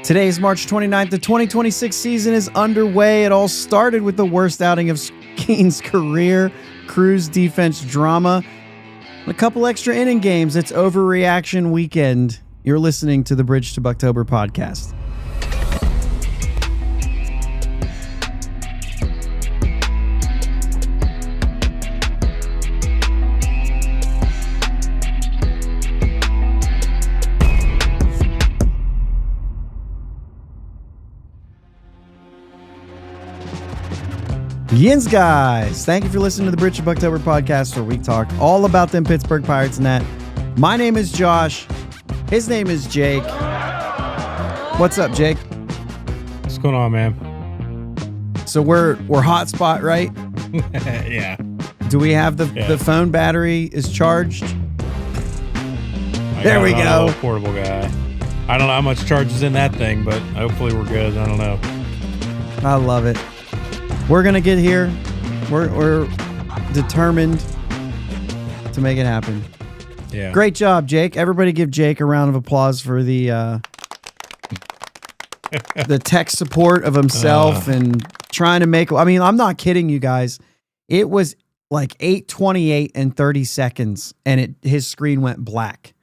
Today is March 29th. The 2026 season is underway. It all started with the worst outing of Skenes' career, Cruz defense drama, and a couple extra inning games. It's Overreaction weekend. You're listening to the Bridge to Buctober podcast. Yins, guys. Thank you for listening to the Bridge to Buctober podcast, where we talk all about them Pittsburgh Pirates and that. My name is Josh. His name is Jake. What's up, Jake? What's going on, man? So we're hotspot, right? Yeah. Do we have the phone battery is charged? There we go. A portable guy. I don't know how much charge is in that thing, but hopefully we're good. I don't know. I love it. We're going to get here. We're determined to make it happen. Yeah. Great job, Jake. Everybody give Jake a round of applause for the tech support of himself and trying to make... I mean, I'm not kidding you guys. It was like 8:28 and 30 seconds, and his screen went black.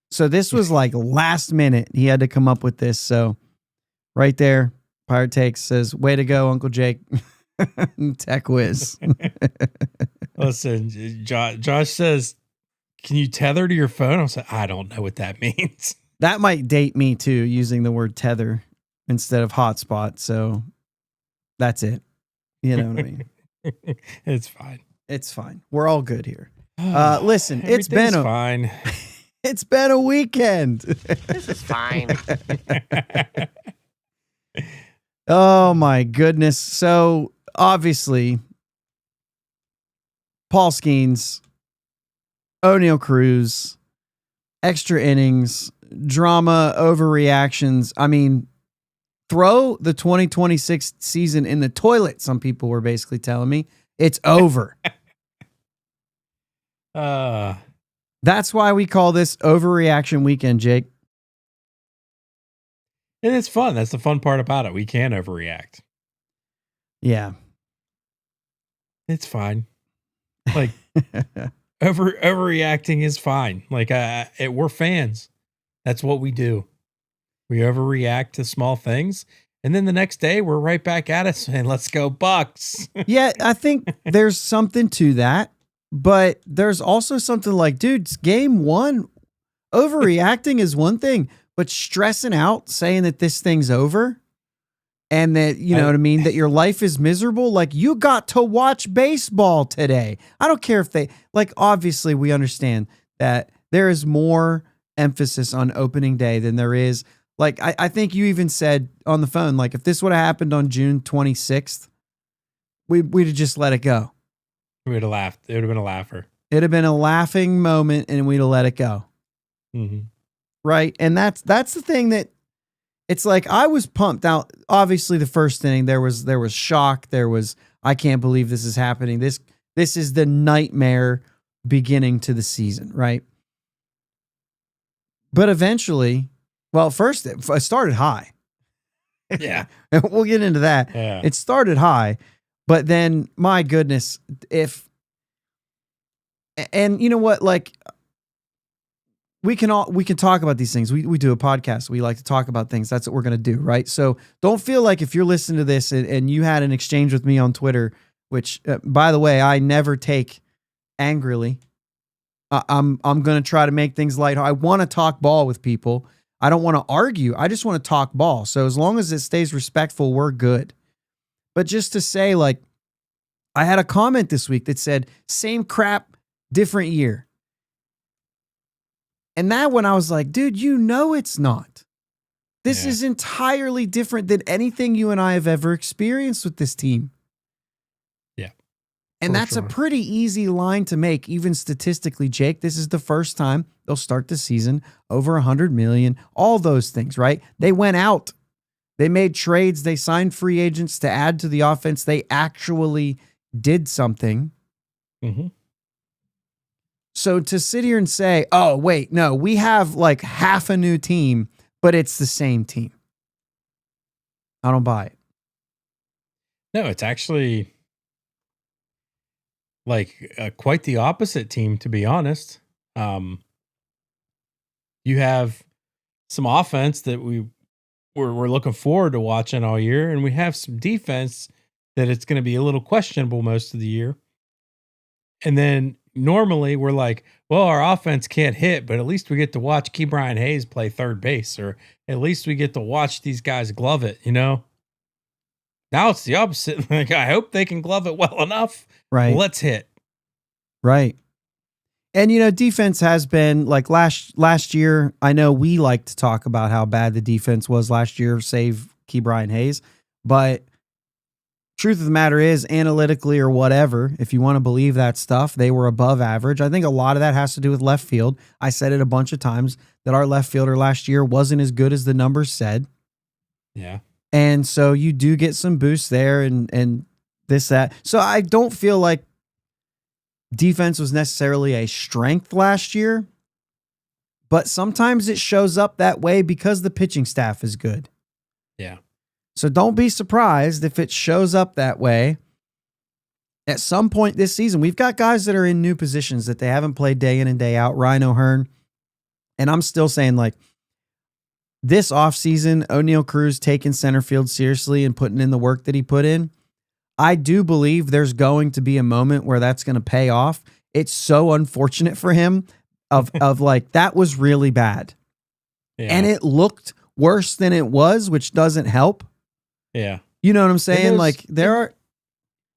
So this was like last minute. He had to come up with this. So right there, Pirate Takes says, way to go, Uncle Jake. Tech whiz. Listen, Josh says, can you tether to your phone? I was like, I don't know what that means. That might date me too, using the word tether instead of hotspot. So that's it. You know what I mean? It's fine. It's fine. We're all good here. Listen, it's been fine. It's been a weekend. This is fine. Oh my goodness. So obviously, Paul Skenes, O'Neal Cruz, extra innings, drama, overreactions. I mean, throw the 2026 season in the toilet, some people were basically telling me. It's over. That's why we call this Overreaction Weekend, Jake. And it's fun. That's the fun part about it. We can overreact. Yeah. It's fine. Like overreacting is fine. Like we're fans. That's what we do. We overreact to small things. And then the next day we're right back at it and let's go Bucks. Yeah, I think there's something to that. But there's also something like, dude, it's game one. Overreacting is one thing, but stressing out, saying that this thing's over and that, you know what I mean, that your life is miserable. Like, you got to watch baseball today. I don't care if obviously we understand that there is more emphasis on opening day than there is. Like, I think you even said on the phone, like, if this would have happened on June 26th, we'd have just let it go. We would have laughed. It would have been a laugher. It'd have been a laughing moment and we'd have let it go. Mm-hmm. Right. And that's the thing that it's like, I was pumped out. Obviously the first inning, there was shock. There was, I can't believe this is happening. This is the nightmare beginning to the season. Right. But eventually, well, first it started high. Yeah. We'll get into that. Yeah. It started high, but then my goodness, and you know what, like, we can talk about these things. We do a podcast. We like to talk about things. That's what we're going to do. Right. So don't feel like if you're listening to this and you had an exchange with me on Twitter, which by the way, I never take angrily. I'm going to try to make things light. I want to talk ball with people. I don't want to argue. I just want to talk ball. So as long as it stays respectful, we're good. But just to say, like, I had a comment this week that said, same crap, different year. And that when I was like, dude, you know it's not. This is entirely different than anything you and I have ever experienced with this team. Yeah. And that's a pretty easy line to make, even statistically, Jake. This is the first time they'll start the season over 100 million, all those things, right? They went out. They made trades. They signed free agents to add to the offense. They actually did something. Mm-hmm. So to sit here and say, oh, wait, no, we have like half a new team, but it's the same team. I don't buy it. No, it's actually like quite the opposite team, to be honest. You have some offense that we're looking forward to watching all year, and we have some defense that it's going to be a little questionable most of the year. And then normally we're like, well, our offense can't hit, but at least we get to watch Key Brian Hayes play third base, or at least we get to watch these guys glove it, you know? Now it's the opposite. Like, I hope they can glove it well enough. Right. Let's hit. Right. And, you know, defense has been like last year. I know we like to talk about how bad the defense was last year, save Key Brian Hayes. But truth of the matter is, analytically or whatever, if you want to believe that stuff, they were above average. I think a lot of that has to do with left field. I said it a bunch of times that our left fielder last year wasn't as good as the numbers said. Yeah. And so you do get some boosts there and this, that. So I don't feel like defense was necessarily a strength last year, but sometimes it shows up that way because the pitching staff is good. Yeah. So don't be surprised if it shows up that way at some point this season. We've got guys that are in new positions that they haven't played day in and day out. Ryan O'Hearn. And I'm still saying, like, this offseason, O'Neal Cruz taking center field seriously and putting in the work that he put in. I do believe there's going to be a moment where that's going to pay off. It's so unfortunate for him of like, that was really bad. Yeah. And it looked worse than it was, which doesn't help. Yeah. You know what I'm saying? Like, there are...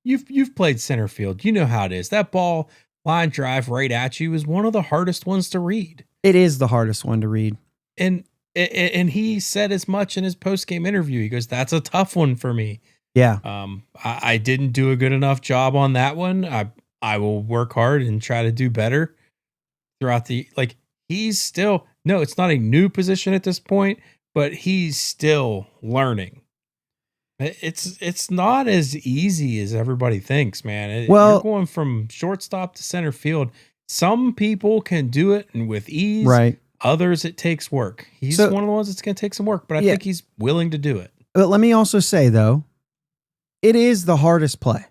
You've played center field. You know how it is. That ball line drive right at you is one of the hardest ones to read. It is the hardest one to read. And he said as much in his post-game interview. He goes, that's a tough one for me. Yeah. I didn't do a good enough job on that one. I will work hard and try to do better throughout the, like, he's still, no, it's not a new position at this point, but he's still learning. It's not as easy as everybody thinks, man. You're going from shortstop to center field. Some people can do it and with ease. Right. Others, it takes work. He's one of the ones that's going to take some work, but I think he's willing to do it. But let me also say, though, it is the hardest play.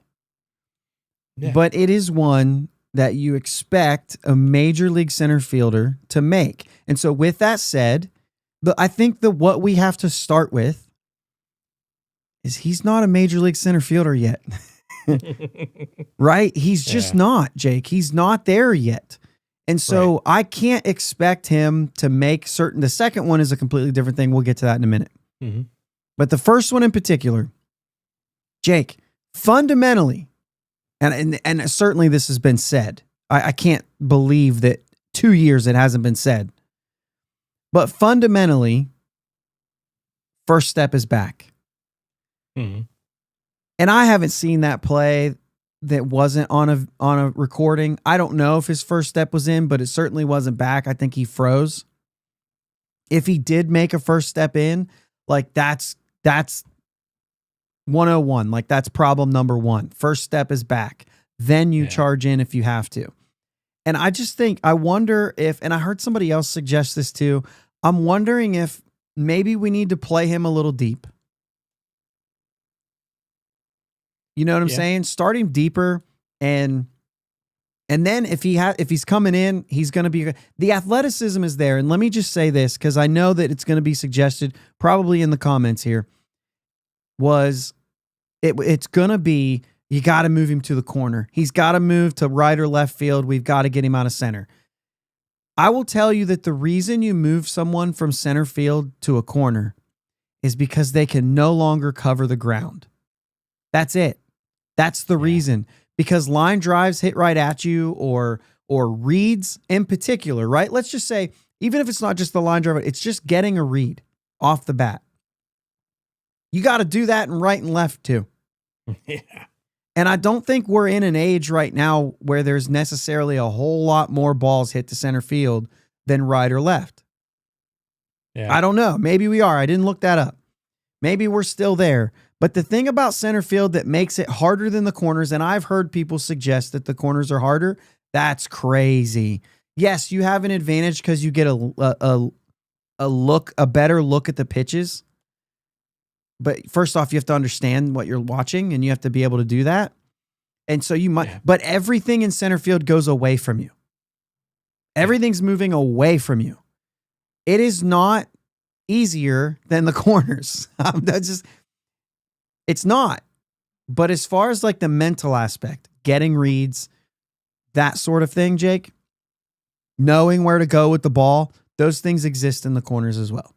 Yeah. But it is one that you expect a major league center fielder to make. And so with that said, I think that what we have to start with is he's not a major league center fielder yet. Right? He's just not, Jake. He's not there yet. And so I can't expect him to make certain. The second one is a completely different thing. We'll get to that in a minute. Mm-hmm. But the first one in particular, Jake, fundamentally, and certainly this has been said. I can't believe that 2 years it hasn't been said. But fundamentally, first step is back. Mm-hmm. And I haven't seen that play that wasn't on a recording. I don't know if his first step was in, but it certainly wasn't back. I think he froze. If he did make a first step in, like that's 101. Like that's problem number one. First step is back. Then you charge in if you have to. And I just think, I wonder if, and I heard somebody else suggest this too. I'm wondering if maybe we need to play him a little deep. You know what I'm saying? Start him deeper, and then if he's coming in, he's going to be, the athleticism is there. And let me just say this, because I know that it's going to be suggested probably in the comments here. It's going to be, you got to move him to the corner. He's got to move to right or left field. We've got to get him out of center. I will tell you that the reason you move someone from center field to a corner is because they can no longer cover the ground. That's it. That's the reason. Because line drives hit right at you, or reads in particular, right? Let's just say, even if it's not just the line drive, it's just getting a read off the bat. You got to do that in right and left too. Yeah. And I don't think we're in an age right now where there's necessarily a whole lot more balls hit to center field than right or left. Yeah. I don't know. Maybe we are. I didn't look that up. Maybe we're still there. But the thing about center field that makes it harder than the corners, and I've heard people suggest that the corners are harder, that's crazy. Yes, you have an advantage because you get a better look at the pitches. But first off, you have to understand what you're watching and you have to be able to do that. And so you might, Yeah. but everything in center field goes away from you. Everything's moving away from you. It is not easier than the corners. It's not. But as far as like the mental aspect, getting reads, that sort of thing, Jake, knowing where to go with the ball, those things exist in the corners as well.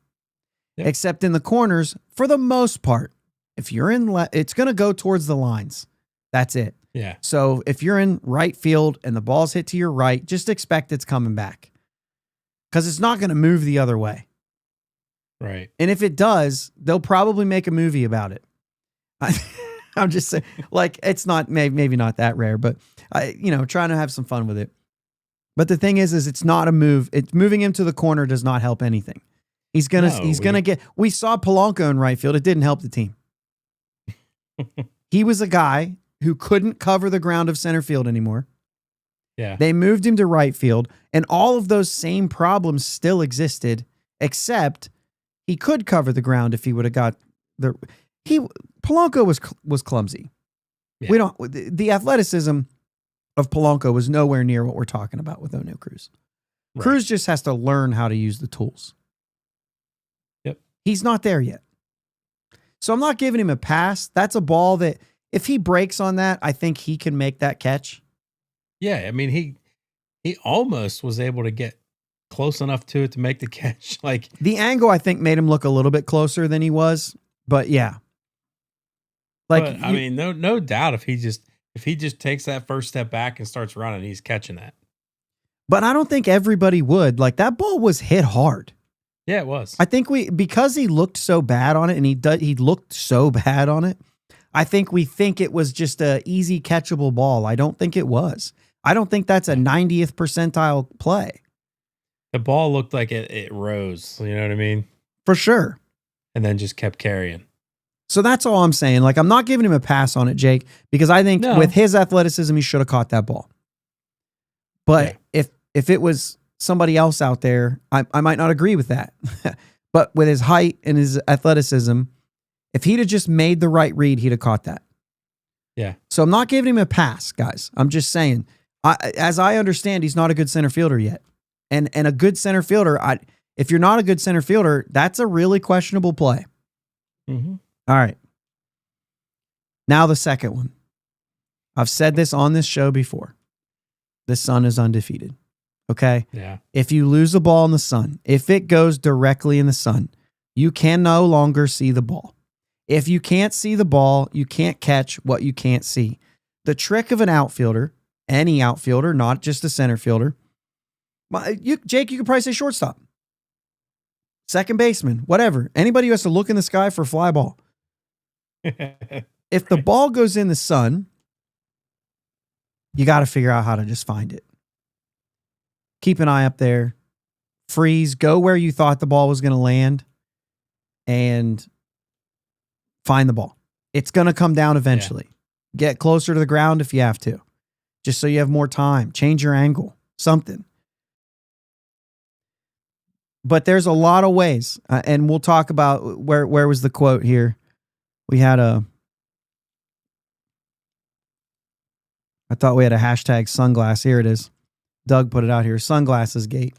Yep. Except in the corners, for the most part, if you're in, it's going to go towards the lines. That's it. Yeah. So if you're in right field and the ball's hit to your right, just expect it's coming back because it's not going to move the other way. Right. And if it does, they'll probably make a movie about it. I'm just saying, like, it's not maybe not that rare, but trying to have some fun with it. But the thing is it's not a move. It's moving him to the corner does not help anything. He's gonna get. We saw Polanco in right field. It didn't help the team. He was a guy who couldn't cover the ground of center field anymore. Yeah. They moved him to right field, and all of those same problems still existed, except he could cover the ground if he would have got the. Polanco was clumsy. Yeah. The athleticism of Polanco was nowhere near what we're talking about with O'Neal Cruz. Right. Cruz just has to learn how to use the tools. Yep. He's not there yet. So I'm not giving him a pass. That's a ball that if he breaks on that, I think he can make that catch. Yeah. I mean, he almost was able to get close enough to it to make the catch. Like the angle, I think, made him look a little bit closer than he was. But yeah. Like, I mean, no doubt if he just takes that first step back and starts running, he's catching that. But I don't think everybody would. Like that ball was hit hard. Yeah, it was. I think because he looked so bad on it and he looked so bad on it, I think we think it was just a easy catchable ball. I don't think it was. I don't think that's a 90th percentile play. The ball looked like it rose, you know what I mean? For sure. And then just kept carrying. So that's all I'm saying. Like, I'm not giving him a pass on it, Jake, because I think with his athleticism, he should have caught that ball. But if it was somebody else out there, I might not agree with that. But with his height and his athleticism, if he'd have just made the right read, he'd have caught that. Yeah. So I'm not giving him a pass, guys. I'm just saying, as I understand, he's not a good center fielder yet. And a good center fielder, if you're not a good center fielder, that's a really questionable play. Mm-hmm. All right. Now the second one. I've said this on this show before. The sun is undefeated. Okay? Yeah. If you lose a ball in the sun, if it goes directly in the sun, you can no longer see the ball. If you can't see the ball, you can't catch what you can't see. The trick of an outfielder, any outfielder, not just a center fielder, Jake, you could probably say shortstop, second baseman, whatever. Anybody who has to look in the sky for a fly ball. If the ball goes in the sun, you got to figure out how to just find it. Keep an eye up there. Freeze. Go where you thought the ball was going to land and find the ball. It's going to come down eventually. Yeah. Get closer to the ground if you have to, just so you have more time. Change your angle, something. But there's a lot of ways, and we'll talk about where was the quote here. We had I thought we had a hashtag sunglass. Here it is. Doug put it out here. Sunglasses gate.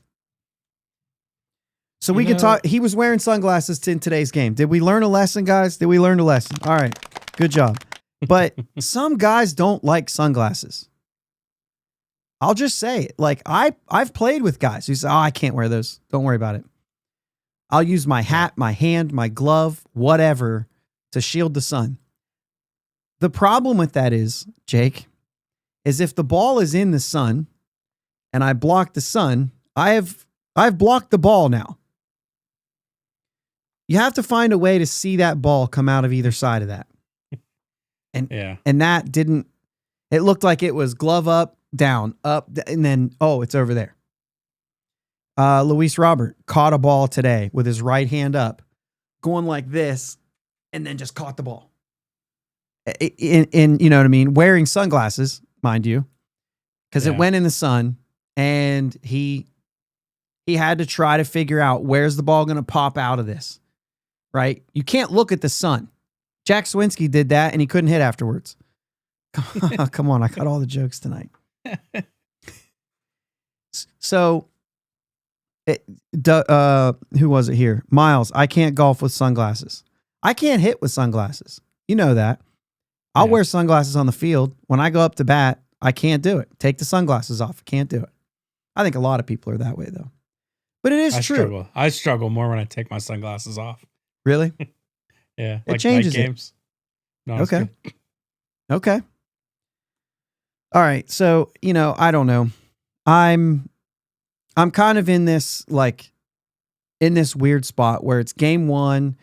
So we can talk. He was wearing sunglasses in today's game. Did we learn a lesson, guys? Did we learn a lesson? All right. Good job. But some guys don't like sunglasses. I'll just say it. Like I've played with guys who say, "Oh, I can't wear those. Don't worry about it. I'll use my hat, my hand, my glove, whatever to shield the sun." The problem with that is, Jake, is if the ball is in the sun and I block the sun, I've blocked the ball now. You have to find a way to see that ball come out of either side of that. And that didn't, it looked like it was glove up, down, up, and then, it's over there. Luis Robert caught a ball today with his right hand up, going like this, and then just caught the ball. In you know what I mean? Wearing sunglasses, mind you, because it went in the sun, and he had to try to figure out where's the ball going to pop out of this. right? You can't look at the sun. Jack Swinski did that, and he couldn't hit afterwards. Come on, I got all the jokes tonight. So, who was it here? Miles, I can't golf with sunglasses. I can't hit with sunglasses. You know that. I'll wear sunglasses on the field. When I go up to bat, I can't do it. Take the sunglasses off. I can't do it. I think a lot of people are that way, though. But it is true. I struggle more when I take my sunglasses off. Really? Yeah. It changes night games. No, okay. Okay. All right. So, I don't know. I'm kind of in this weird spot where it's game one.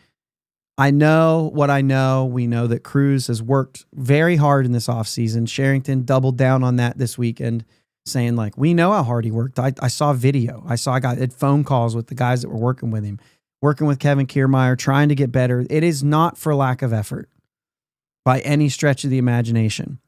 I know what I know. We know that Cruz has worked very hard in this offseason. Sherrington doubled down on that this weekend, saying we know how hard he worked. I saw video. I had phone calls with the guys that were working with him, working with Kevin Kiermaier, trying to get better. It is not for lack of effort by any stretch of the imagination.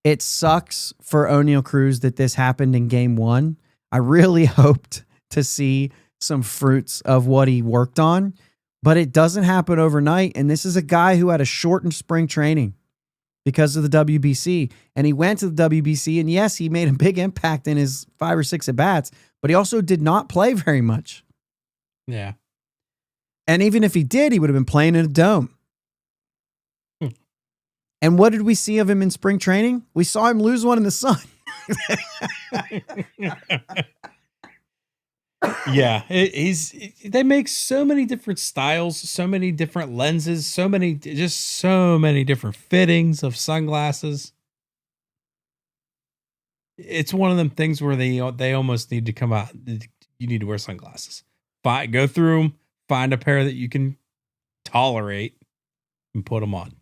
It sucks for O'Neal Cruz that this happened in game one. I really hoped to see some fruits of what he worked on, but it doesn't happen overnight. And this is a guy who had a shortened spring training because of the WBC. And he went to the WBC, and yes, he made a big impact in his 5 or 6 at-bats, but he also did not play very much. Yeah. And even if he did, he would have been playing in a dome. And what did we see of him in spring training? We saw him lose one in the sun. Yeah, they make so many different styles, so many different lenses, so many different fittings of sunglasses. It's one of them things where they almost need to come out. You need to wear sunglasses. Go through them, find a pair that you can tolerate, and put them on.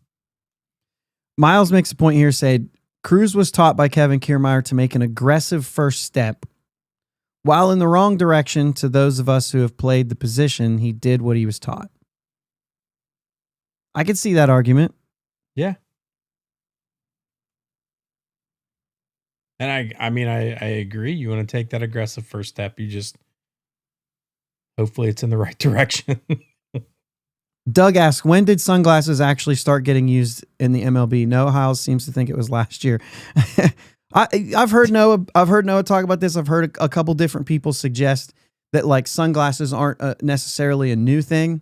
Miles makes a point here, saying Cruz was taught by Kevin Kiermaier to make an aggressive first step. While in the wrong direction to those of us who have played the position, he did what he was taught. I could see that argument. Yeah. And I agree. You want to take that aggressive first step. You just, hopefully it's in the right direction. Doug asks, when did sunglasses actually start getting used in the MLB? Noah Hiles seems to think it was last year. I've heard Noah talk about this. I've heard a couple different people suggest that sunglasses aren't necessarily a new thing,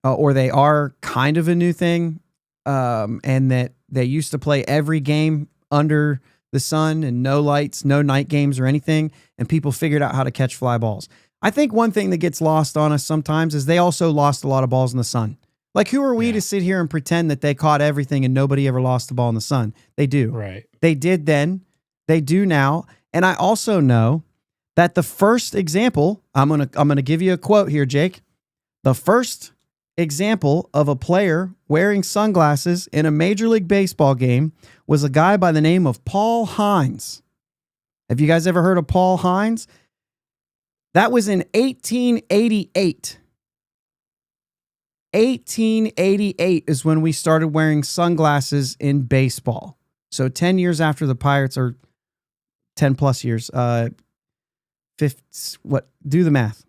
or they are kind of a new thing, and that they used to play every game under the sun and no lights, no night games or anything, and people figured out how to catch fly balls. I think one thing that gets lost on us sometimes is they also lost a lot of balls in the sun. Who are we to sit here and pretend that they caught everything and nobody ever lost the ball in the sun? They do. Right. They did then. They do now. And I also know that the first example, I'm gonna give you a quote here, Jake. The first example of a player wearing sunglasses in a Major League Baseball game was a guy by the name of Paul Hines. Have you guys ever heard of Paul Hines? That was in 1888. 1888 is when we started wearing sunglasses in baseball. So 10 years after the Pirates, or 10 plus years, do the math.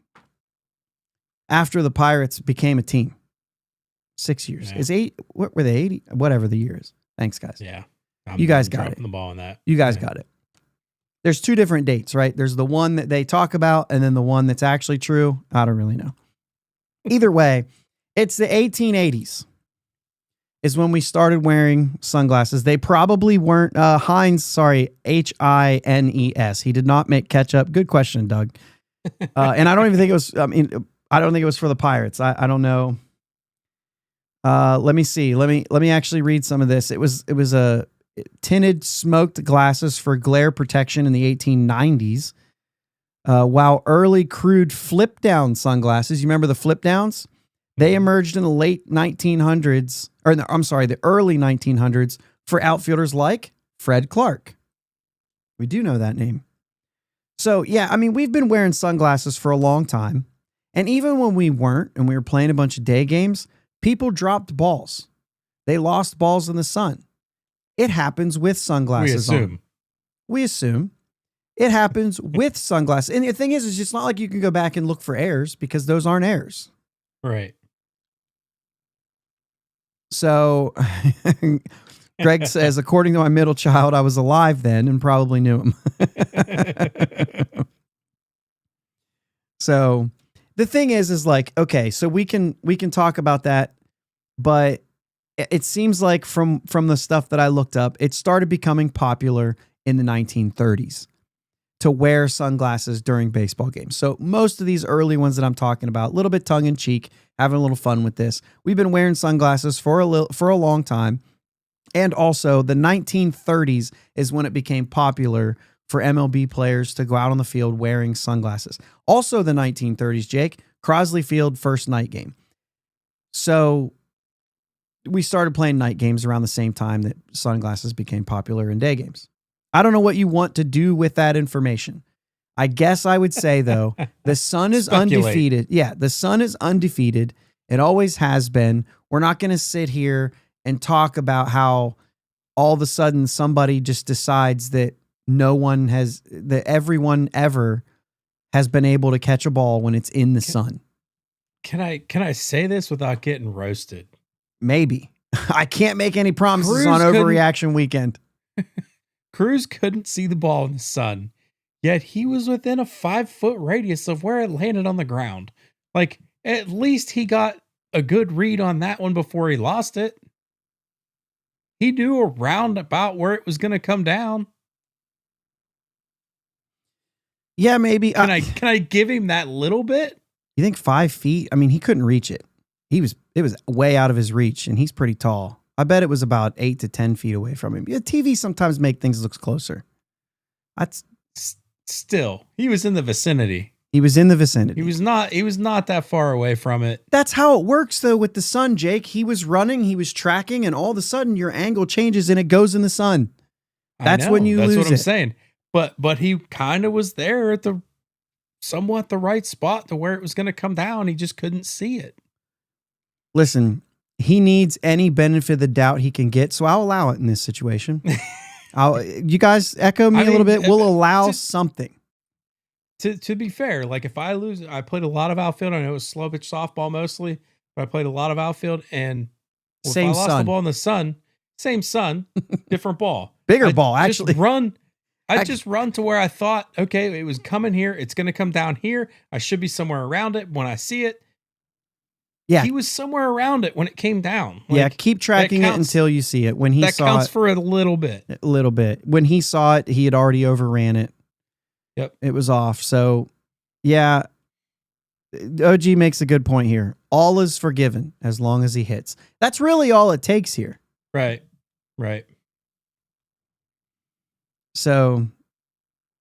After the Pirates became a team. 6 years. Yeah. Is 8, what were they, 80? Whatever the year is. Thanks, guys. Yeah. You guys got it. The ball on that. You guys got it. There's 2 different dates, right? There's the one that they talk about and then the one that's actually true. I don't really know. Either way, it's the 1880s is when we started wearing sunglasses. They probably weren't Hines, Hines. He did not make ketchup. Good question, Doug. And I don't even think it was, I don't think it was for the Pirates. I don't know. Let me see. Let me actually read some of this. It was a tinted smoked glasses for glare protection in the 1890s. While early crude flip down sunglasses, you remember the flip downs? They emerged in the late 1900s, the early 1900s for outfielders like Fred Clark. We do know that name. So yeah, we've been wearing sunglasses for a long time. And even when we weren't, and we were playing a bunch of day games, people dropped balls. They lost balls in the sun. It happens with sunglasses on. We assume. It happens with sunglasses. And the thing is it's not like you can go back and look for errors because those aren't errors. Right. So Greg says, according to my middle child, I was alive then and probably knew him. So the thing is like, okay, so we can talk about that, but it seems like from the stuff that I looked up, it started becoming popular in the 1930s to wear sunglasses during baseball games. So most of these early ones that I'm talking about, a little bit tongue in cheek, having a little fun with this. We've been wearing sunglasses for a long time. And also the 1930s is when it became popular for MLB players to go out on the field wearing sunglasses. Also the 1930s, Jake, Crosley Field first night game. So we started playing night games around the same time that sunglasses became popular in day games. I don't know what you want to do with that information. I guess I would say, though, the Sun is undefeated. Yeah, the Sun is undefeated. It always has been. We're not going to sit here and talk about how all of a sudden somebody just decides that that everyone ever has been able to catch a ball when it's in the sun. Can I say this without getting roasted? Maybe. I can't make any promises on Overreaction weekend. Cruz couldn't see the ball in the sun, yet he was within a 5-foot radius of where it landed on the ground. Like, at least he got a good read on that one before he lost it. He knew around about where it was going to come down. Yeah, maybe. Can I give him that little bit? You think 5 feet? I mean, he couldn't reach it. It was way out of his reach, and he's pretty tall. I bet it was about 8 to 10 feet away from him. Yeah, TV sometimes make things look closer. That's still, he was in the vicinity. He was in the vicinity. He was not that far away from it. That's how it works, though, with the sun, Jake. He was running, he was tracking, and all of a sudden your angle changes and it goes in the sun. That's when you lose it. That's what I'm saying. But he kind of was there at somewhat the right spot to where it was going to come down. He just couldn't see it. Listen, he needs any benefit of the doubt he can get, so I'll allow it in this situation. You guys echo me a little bit. We'll allow something. To be fair, like if I lose, I played a lot of outfield. I know it was slow pitch softball mostly, but I played a lot of outfield, and if I lost the ball in the sun, same sun, different ball, bigger ball. Actually, I just run to where I thought, okay, it was coming here. It's going to come down here. I should be somewhere around it when I see it. Yeah, he was somewhere around it when it came down. Like, yeah, keep tracking it until you see it. When he saw it, that counts for a little bit. A little bit. When he saw it, he had already overran it. Yep, it was off. So, yeah, OG makes a good point here. All is forgiven as long as he hits. That's really all it takes here. Right. So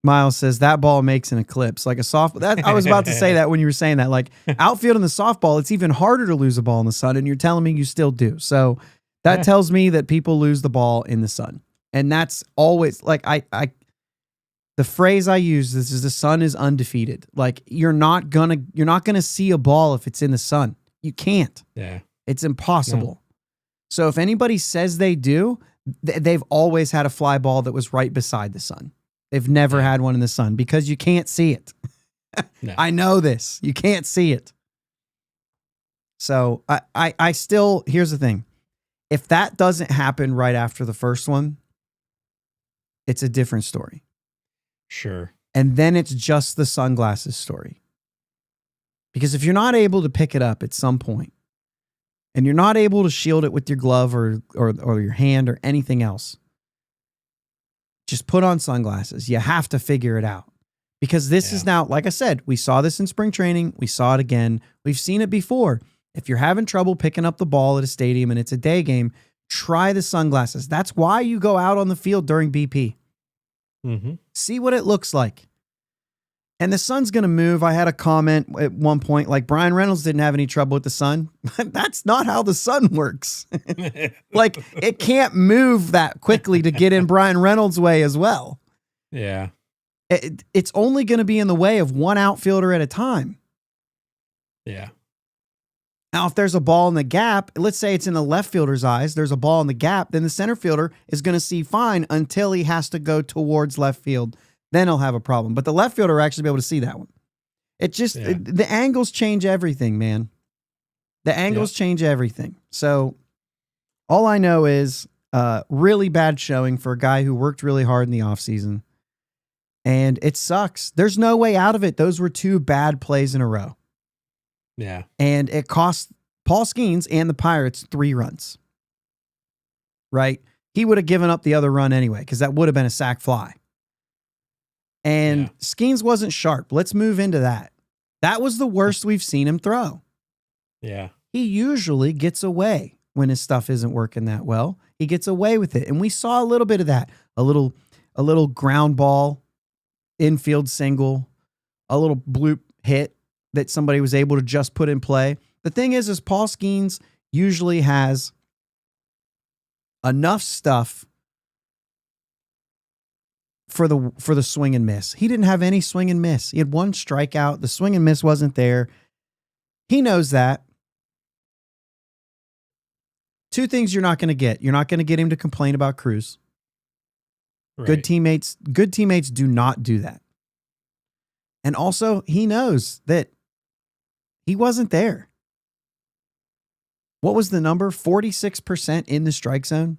Miles says that ball makes an eclipse, like a softball. I was about to say that when you were saying that, like outfield in the softball, it's even harder to lose a ball in the sun, and you're telling me you still do. So that tells me that people lose the ball in the sun, and that's always like the phrase I use is the sun is undefeated. Like you're not gonna see a ball if it's in the sun. You can't. Yeah, it's impossible. No. So if anybody says they do, they've always had a fly ball that was right beside the sun. They've never had one in the sun because you can't see it. No. I know this. You can't see it. So I still, here's the thing. If that doesn't happen right after the first one, it's a different story. Sure. And then it's just the sunglasses story. Because if you're not able to pick it up at some point, and you're not able to shield it with your glove or your hand or anything else, just put on sunglasses. You have to figure it out. Because this is now, like I said, we saw this in spring training. We saw it again. We've seen it before. If you're having trouble picking up the ball at a stadium and it's a day game, try the sunglasses. That's why you go out on the field during BP. Mm-hmm. See what it looks like. And the sun's going to move. I had a comment at one point, like Brian Reynolds didn't have any trouble with the sun. That's not how the sun works. Like it can't move that quickly to get in Brian Reynolds' way as well. Yeah. It's only going to be in the way of one outfielder at a time. Yeah. Now, if there's a ball in the gap, let's say it's in the left fielder's eyes, there's a ball in the gap, then the center fielder is going to see fine until he has to go towards left field. Then he'll have a problem. But the left fielder will actually be able to see that one. It just, the angles change everything, man. The angles change everything. So All I know is really bad showing for a guy who worked really hard in the offseason. And it sucks. There's no way out of it. Those were 2 bad plays in a row. Yeah. And it cost Paul Skenes and the Pirates 3 runs. Right? He would have given up the other run anyway, because that would have been a sac fly. And Skenes wasn't sharp. Let's move into that. That was the worst we've seen him throw. Yeah. He usually gets away when his stuff isn't working that well. He gets away with it. And we saw a little bit of that. A little ground ball, infield single, a little bloop hit that somebody was able to just put in play. The thing is Paul Skenes usually has enough stuff for the swing and miss. He didn't have any swing and miss. He had 1 strikeout. The swing and miss wasn't there. He knows that. 2 things you're not going to get. You're not going to get him to complain about Cruz. Right. Good teammates do not do that. And also, he knows that he wasn't there. What was the number? 46% in the strike zone.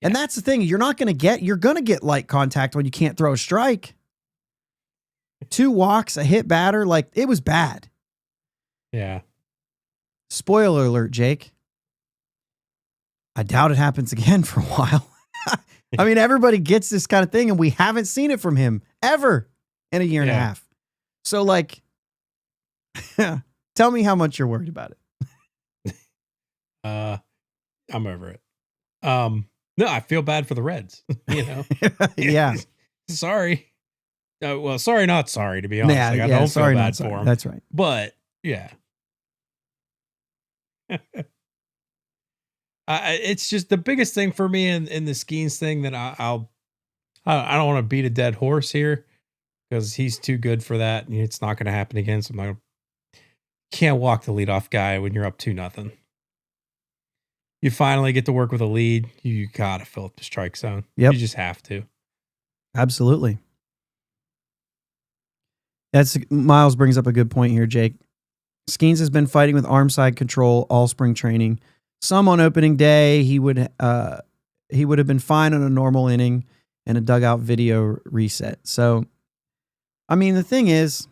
And that's the thing. You're going to get light contact when you can't throw a strike. 2 walks, a hit batter. Like, it was bad. Yeah. Spoiler alert, Jake. I doubt it happens again for a while. I mean, everybody gets this kind of thing, and we haven't seen it from him ever in a year and a half. So, like, tell me how much you're worried about it. I'm over it. No, I feel bad for the Reds. You know, yeah. Sorry. Well, sorry, not sorry. To be honest, I don't feel bad for him. That's right. But yeah, it's just the biggest thing for me in the Skenes thing that I don't want to beat a dead horse here because he's too good for that, and it's not going to happen again. So can't walk the leadoff guy when you're up 2-0. You finally get to work with a lead. You got to fill up the strike zone. Yep. You just have to. Absolutely. Miles brings up a good point here, Jake. Skenes has been fighting with arm side control all spring training. Some on opening day, he would have been fine on a normal inning and a dugout video reset. So, I mean, the thing is,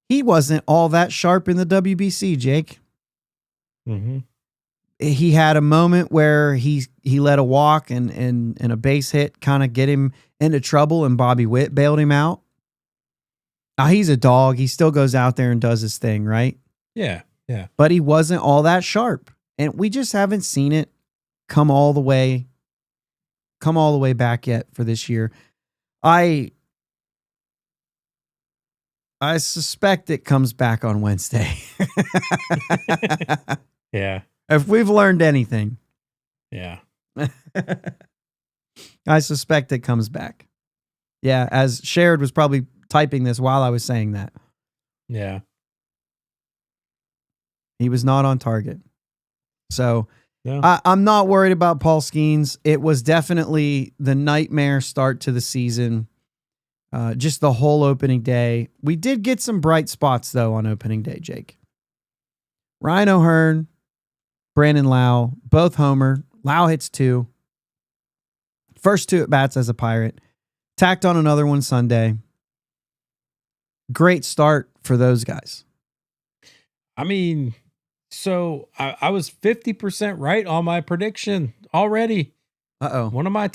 he wasn't all that sharp in the WBC, Jake. Mm-hmm. He had a moment where he let a walk and a base hit kind of get him into trouble, and Bobby Witt bailed him out. Now, he's a dog. He still goes out there and does his thing, right? Yeah, yeah. But he wasn't all that sharp, and we just haven't seen it come all the way back yet for this year. I suspect it comes back on Wednesday. Yeah. If we've learned anything. Yeah. I suspect it comes back. Yeah, as Sherrod was probably typing this while I was saying that. Yeah. He was not on target. So no. I'm not worried about Paul Skenes. It was definitely the nightmare start to the season. Just the whole opening day. We did get some bright spots, though, on opening day, Jake. Ryan O'Hearn, Brandon Lau, both homer. Lau hits 2. First 2 at bats as a Pirate. Tacked on another one Sunday. Great start for those guys. I mean, so I was 50% right on my prediction already. Uh-oh. One of my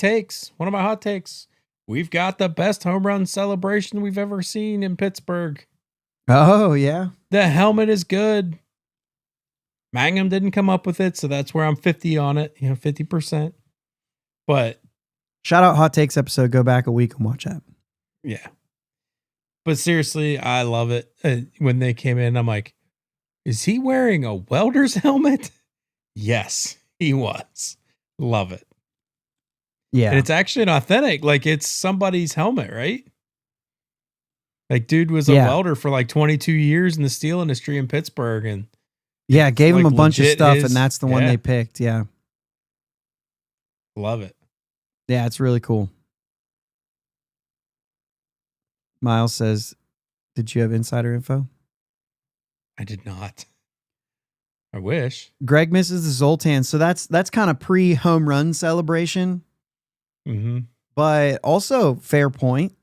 hot takes. We've got the best home run celebration we've ever seen in Pittsburgh. Oh, yeah. The helmet is good. Mangum didn't come up with it, so that's where I'm 50 on it, 50%. But shout out Hot Takes episode. Go back a week and watch that. Yeah. But seriously, I love it. When they came in, I'm like, is he wearing a welder's helmet? Yes, he was. Love it. Yeah. And it's actually an authentic, like it's somebody's helmet, right? Like dude was a welder for like 22 years in the steel industry in Pittsburgh. And yeah, gave him a bunch of stuff, and that's the one they picked. Yeah. Love it. Yeah, it's really cool. Miles says, did you have insider info? I did not. I wish. Greg misses the Zoltan, so that's kind of pre-home run celebration. Mm-hmm. But also, fair point.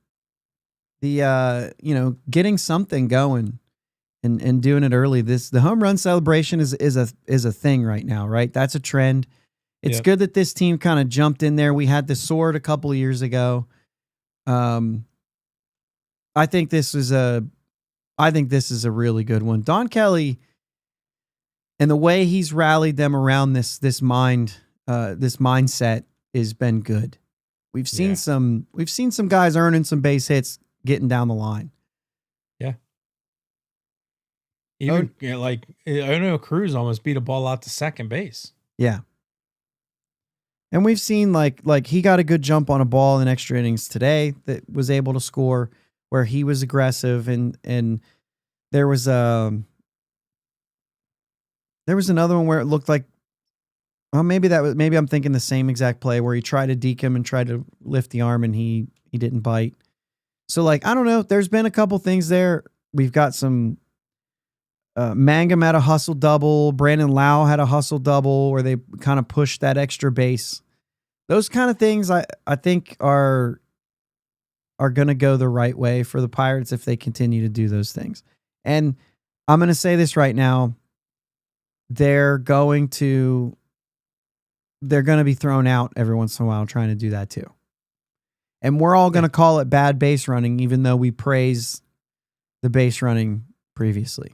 The getting something going and doing it early. The home run celebration is a thing right now, right? That's a trend. It's good that this team kind of jumped in there. We had the sword a couple of years ago. I think this is a really good one. Don Kelly and the way he's rallied them around this mindset has been good. We've seen some guys earning some base hits getting down the line. Yeah. Even I know Cruz almost beat a ball out to second base. Yeah. And we've seen like he got a good jump on a ball in extra innings today that was able to score where he was aggressive and there was another one where it looked like maybe I'm thinking the same exact play where he tried to deke him and tried to lift the arm and he didn't bite. So like I don't know, there's been a couple things there. We've got some Mangum had a hustle double. Brandon Lau had a hustle double where they kind of pushed that extra base. Those kind of things I think are going to go the right way for the Pirates if they continue to do those things. And I'm going to say this right now. They're going to be thrown out every once in a while trying to do that too. And we're all going to call it bad base running, even though we praise the base running previously.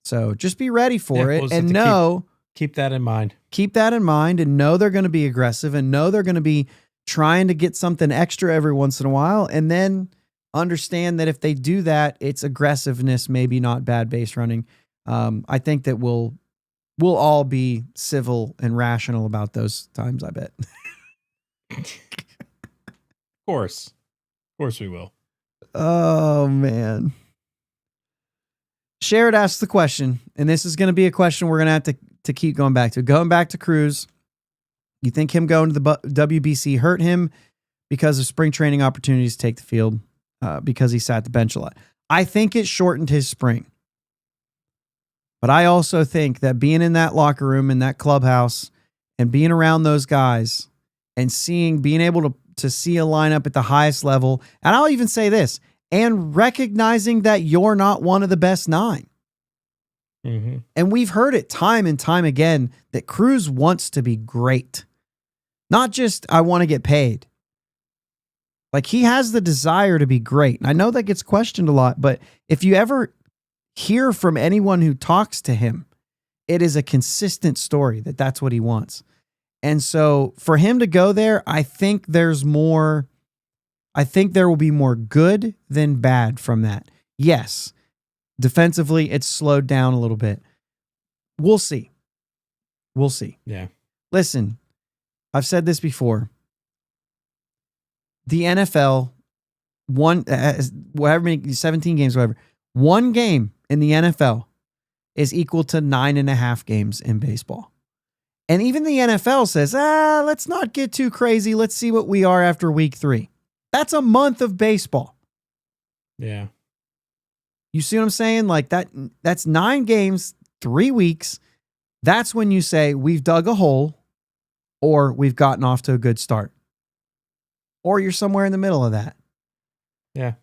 So just be ready for it and know. Keep that in mind. Keep that in mind and know they're going to be aggressive and know they're going to be trying to get something extra every once in a while. And then understand that if they do that, it's aggressiveness, maybe not bad base running. I think that we'll all be civil and rational about those times, I bet. Of course we will. Oh, man. Sherrod asked the question, and this is going to be a question we're going to have to keep going back to. Going back to Cruz, you think him going to the WBC hurt him because of spring training opportunities to take the field because he sat the bench a lot? I think it shortened his spring. But I also think that being in that locker room, in that clubhouse, and being around those guys and being able to see a lineup at the highest level, and I'll even say this, and recognizing that you're not one of the best 9. Mm-hmm. And we've heard it time and time again that Cruz wants to be great. Not just, I want to get paid. Like, he has the desire to be great. And I know that gets questioned a lot, but if you ever hear from anyone who talks to him, it is a consistent story that that's what he wants. And so for him to go there, I think there will be more good than bad from that. Yes, defensively, it's slowed down a little bit. We'll see. Yeah. Listen, I've said this before. The NFL, 17 games, whatever, one game in the NFL is equal to 9.5 games in baseball. And even the NFL says, let's not get too crazy. Let's see what we are after week 3. That's a month of baseball. Yeah. You see what I'm saying? Like that's 9 games, 3 weeks. That's when you say we've dug a hole or we've gotten off to a good start. Or you're somewhere in the middle of that. Yeah.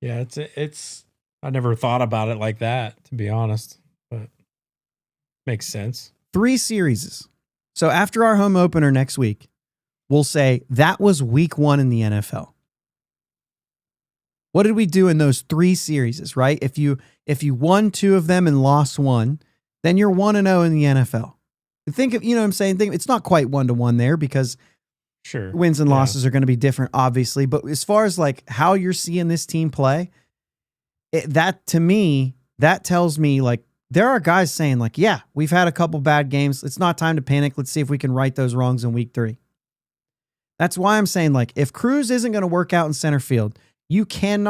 Yeah, it's I never thought about it like that, to be honest, but makes sense. 3 series. So after our home opener next week, we'll say that was week 1 in the NFL. What did we do in those 3 series, right? If you won 2 of them and lost 1, then you're 1-0 in the NFL. Think of, you know what I'm saying? It's not quite 1-1 there because sure, wins and losses are going to be different, obviously. But as far as like how you're seeing this team play, that to me, that tells me like there are guys saying like, yeah, we've had a couple bad games. It's not time to panic. Let's see if we can right those wrongs in week 3. That's why I'm saying like if Cruz isn't going to work out in center field, you can't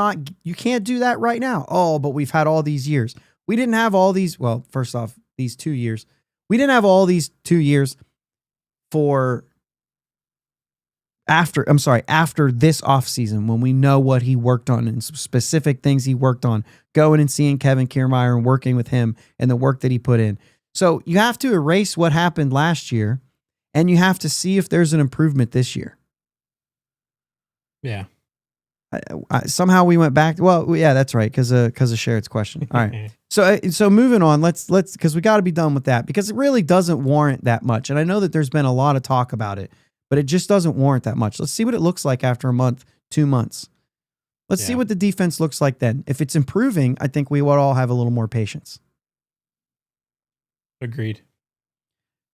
do that right now. Oh, but we've had all these years. We didn't have all these. Well, first off, these 2 years, we didn't have all these 2 years for after this offseason, when we know what he worked on and some specific things he worked on, going and seeing Kevin Kiermaier and working with him and the work that he put in. So you have to erase what happened last year, and you have to see if there's an improvement this year. Yeah. Somehow we went back. Well, yeah, that's right. Because of Sherrod's question. All right. So moving on, let's, because we got to be done with that, because it really doesn't warrant that much. And I know that there's been a lot of talk about it, but it just doesn't warrant that much. Let's see what it looks like after a month, 2 months. Let's see what the defense looks like then. If it's improving, I think we would all have a little more patience. Agreed.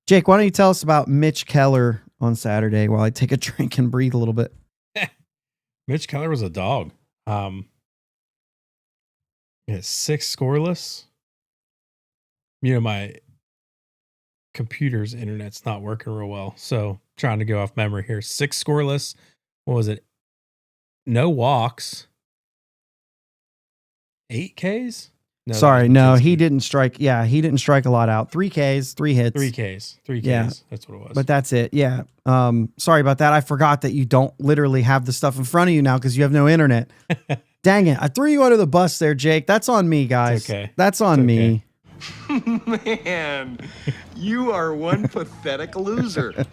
Jake, why don't you tell us about Mitch Keller on Saturday while I take a drink and breathe a little bit? Mitch Keller was a dog. Yeah, 6 scoreless. You know, my computer's internet's not working real well, so trying to go off memory here. 6 scoreless. What was it? No walks. 8 Ks? No, sorry, no, he didn't strike. Yeah, he didn't strike a lot out. 3 Ks, 3 hits. 3 Ks. 3 Ks. Yeah. That's what it was. But that's it. Yeah. Sorry about that. I forgot that you don't literally have the stuff in front of you now because you have no internet. Dang it. I threw you under the bus there, Jake. That's on me, guys. It's okay. That's on me. Man, you are one pathetic loser.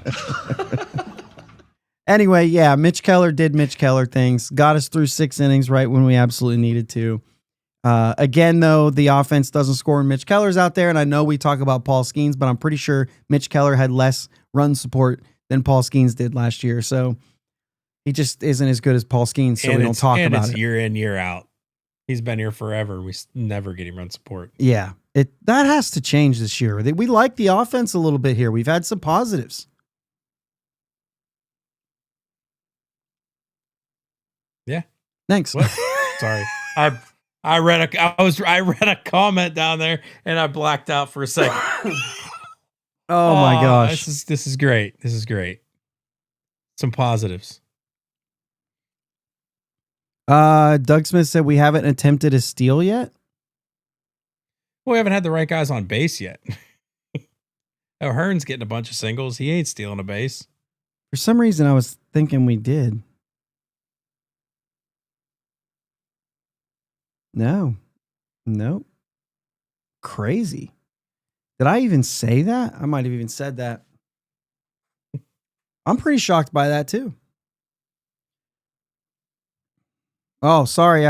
Anyway, yeah, Mitch Keller did Mitch Keller things. Got us through 6 innings right when we absolutely needed to. Again, though, the offense doesn't score when Mitch Keller's out there, and I know we talk about Paul Skenes, but I'm pretty sure Mitch Keller had less run support than Paul Skenes did last year, so he just isn't as good as Paul Skenes, so we don't talk about it. Year in, year out. He's been here forever. We never get him run support. Yeah, that has to change this year. We like the offense a little bit here. We've had some positives. Yeah. Thanks. What? Sorry. I read a comment down there and I blacked out for a second. Oh my gosh. This is great. This is great. Some positives. Doug Smith said we haven't attempted a steal yet. Well, we haven't had the right guys on base yet. O'Hearn's getting a bunch of singles. He ain't stealing a base. For some reason, I was thinking we did. No. Nope. Crazy. Did I even say that? I might have even said that. I'm pretty shocked by that too. Oh, sorry.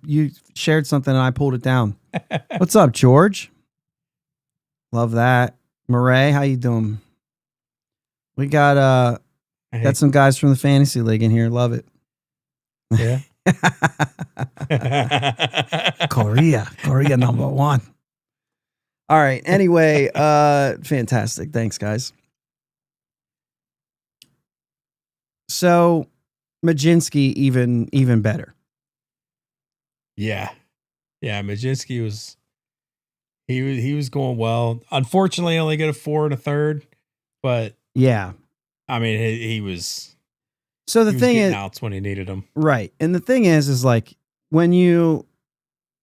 You shared something and I pulled it down. What's up, George? Love that. Murray, how you doing? We got some guys from the fantasy league in here. Love it. Yeah. Korea number 1. All right. Anyway, fantastic. Thanks, guys. So Majinski even better. Yeah. Majinski was going well. Unfortunately, only got a 4 1/3, but yeah, I mean, he was. So the thing is, outs when he needed them, right? And the thing is like when you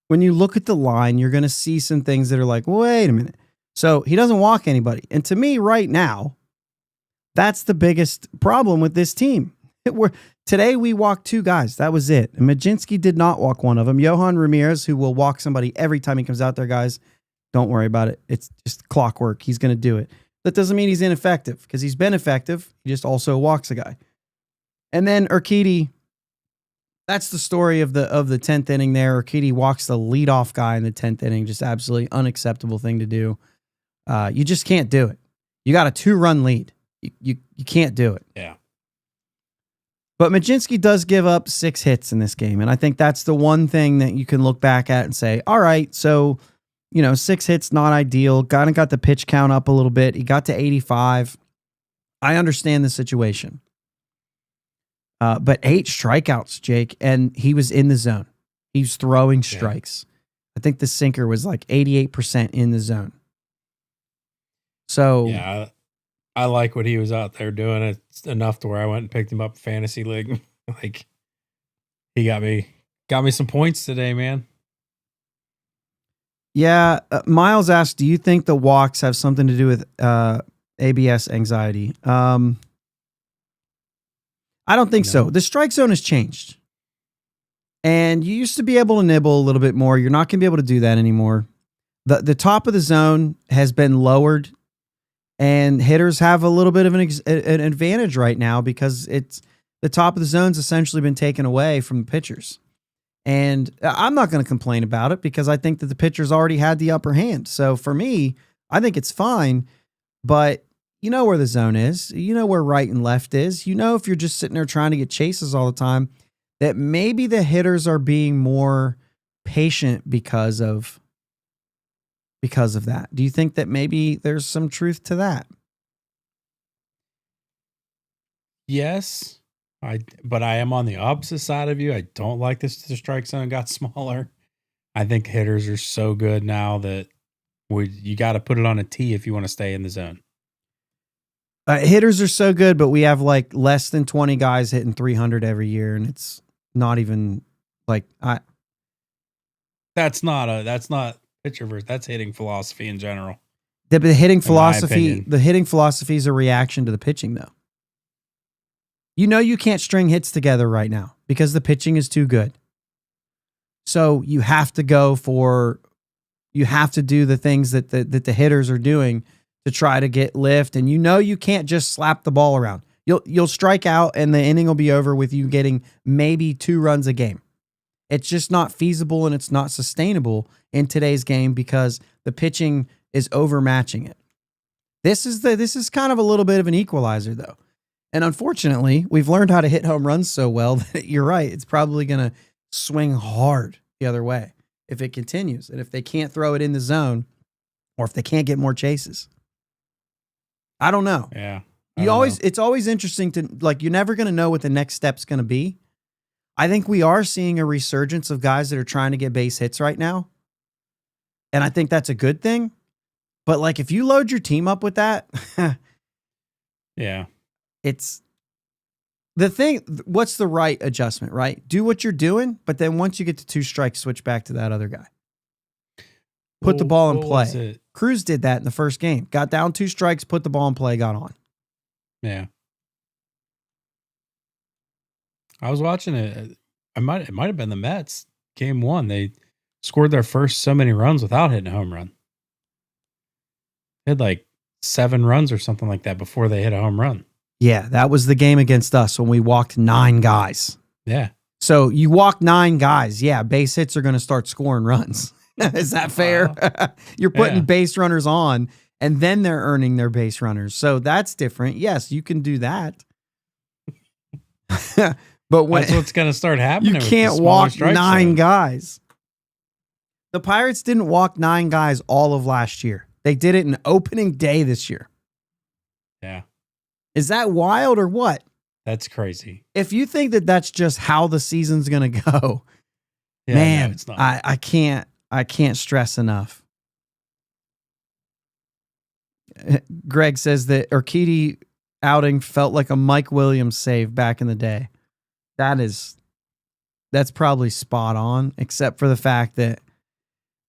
look at the line, you're going to see some things that are like, wait a minute. So he doesn't walk anybody, and to me, right now, that's the biggest problem with this team. Today we walked 2 guys. That was it. And Majinski did not walk one of them. Johan Ramirez, who will walk somebody every time he comes out there, guys. Don't worry about it. It's just clockwork. He's going to do it. That doesn't mean he's ineffective because he's been effective. He just also walks a guy. And then Urquidy, that's the story of the 10th inning there. Urquidy walks the leadoff guy in the 10th inning. Just absolutely unacceptable thing to do. You just can't do it. You got a 2-run lead. You can't do it. Yeah. But Majinski does give up 6 hits in this game. And I think that's the one thing that you can look back at and say, all right, so, 6 hits, not ideal. Got the pitch count up a little bit. He got to 85. I understand the situation. But 8 strikeouts, Jake, and he was in the zone. He was throwing strikes. Yeah. I think the sinker was like 88% in the zone. So yeah, I like what he was out there doing. It's enough to where I went and picked him up in fantasy league. Like he got me some points today, man. Yeah, Miles asked, "Do you think the walks have something to do with ABS anxiety?" I don't think so. No. The strike zone has changed. And you used to be able to nibble a little bit more. You're not going to be able to do that anymore. The top of the zone has been lowered, and hitters have a little bit of an advantage right now because it's the top of the zone's essentially been taken away from the pitchers. And I'm not going to complain about it because I think that the pitchers already had the upper hand. So for me, I think it's fine, but you know where the zone is. You know where right and left is. You know, if you're just sitting there trying to get chases all the time, that maybe the hitters are being more patient because of that. Do you think that maybe there's some truth to that? Yes. But I am on the opposite side of you. I don't like this. The strike zone got smaller. I think hitters are so good now that you got to put it on a tee if you want to stay in the zone. Hitters are so good, but we have like less than 20 guys hitting 300 every year, and it's not even like That's not pitcher versus. That's hitting philosophy in general. The hitting In my philosophy, opinion. the hitting philosophy is a reaction to the pitching, though. You know you can't string hits together right now because the pitching is too good. So you have to do the things that the hitters are doing to try to get lift, and you know you can't just slap the ball around. You'll strike out, and the inning will be over with you getting maybe 2 runs a game. It's just not feasible, and it's not sustainable in today's game because the pitching is overmatching it. This is kind of a little bit of an equalizer, though. And unfortunately, we've learned how to hit home runs so well that you're right. It's probably going to swing hard the other way if it continues. And if they can't throw it in the zone or if they can't get more chases. I don't know. Yeah. It's always interesting to, like, you're never going to know what the next step's going to be. I think we are seeing a resurgence of guys that are trying to get base hits right now. And I think that's a good thing. But like, if you load your team up with that, Yeah. it's the thing. What's the right adjustment, right? Do what you're doing, but then once you get to 2 strikes, switch back to that other guy. Put the ball in What was play. it? Cruz did that in the first game. Got down 2 strikes, put the ball in play, got on. Yeah. I was watching it. It might have been the Mets game 1. They scored their first so many runs without hitting a home run. They had like 7 runs or something like that before they hit a home run. Yeah, that was the game against us when we walked 9 guys. Yeah. So you walk 9 guys. Yeah, base hits are going to start scoring runs. Is that fair? You're putting Yeah. base runners on, and then they're earning their base runners. So that's different. Yes, you can do that. But when That's what's going to start happening. you with can't the smaller walk strike 9 zone. guys. The Pirates didn't walk 9 guys all of last year. They did it in opening day this year. Yeah. Is that wild or what? That's crazy. If you think that that's just how the season's going to go, Yeah, man, no, it's not. I can't stress enough. Greg says that Urquidy outing felt like a Mike Williams save back in the day. That's probably spot on, except for the fact that,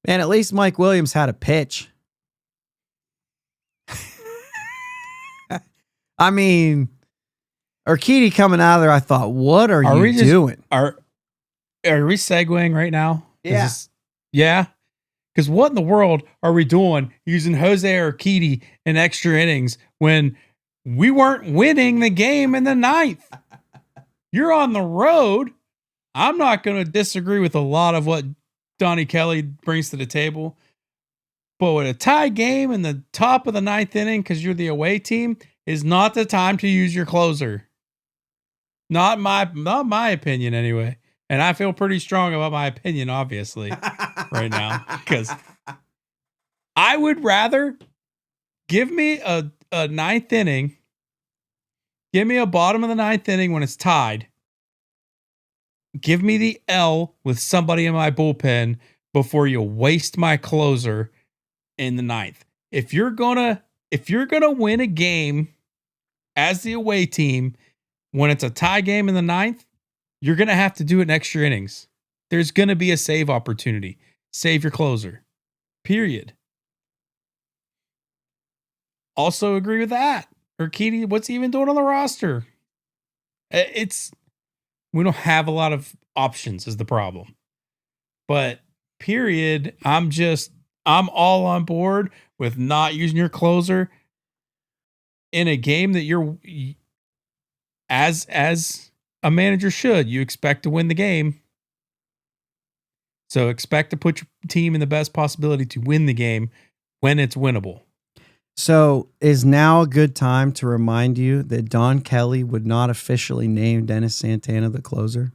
man, at least Mike Williams had a pitch. I mean, Urquidy coming out of there, I thought, what are you doing? Are we segueing right now? Yeah. Yeah. Because what in the world are we doing using Jose Urquidy in extra innings when we weren't winning the game in the 9th? You're on the road. I'm not going to disagree with a lot of what Donnie Kelly brings to the table. But with a tie game in the top of the 9th inning, because you're the away team, is not the time to use your closer. Not my opinion anyway. And I feel pretty strong about my opinion, obviously, right now. Because I would rather give me a 9th inning. Give me a bottom of the 9th inning when it's tied. Give me the L with somebody in my bullpen before you waste my closer in the 9th. If you're gonna win a game as the away team when it's a tie game in the 9th, you're gonna have to do it in extra innings. There's gonna be a save opportunity. Save your closer. Period. Also agree with that. Urquidy, what's he even doing on the roster? We don't have a lot of options is the problem. But period, I'm all on board with not using your closer in a game that you're as a manager should. You expect to win the game. So expect to put your team in the best possibility to win the game when it's winnable. So is now a good time to remind you that Don Kelly would not officially name Dennis Santana the closer?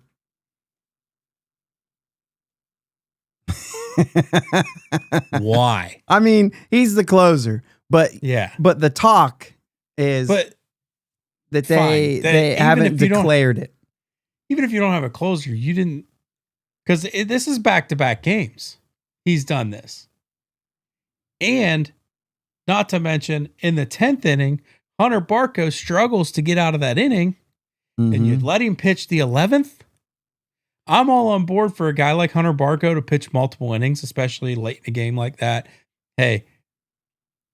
Why? I mean, he's the closer, but Yeah. but the talk is But that fine. they Even haven't if you don't- declared it. even if you don't have a closer, you didn't, because this is back-to-back games. He's done this. And not to mention, in the 10th inning, Hunter Barco struggles to get out of that inning, and you Mhm. let him pitch the 11th. I'm all on board for a guy like Hunter Barco to pitch multiple innings, especially late in a game like that. Hey,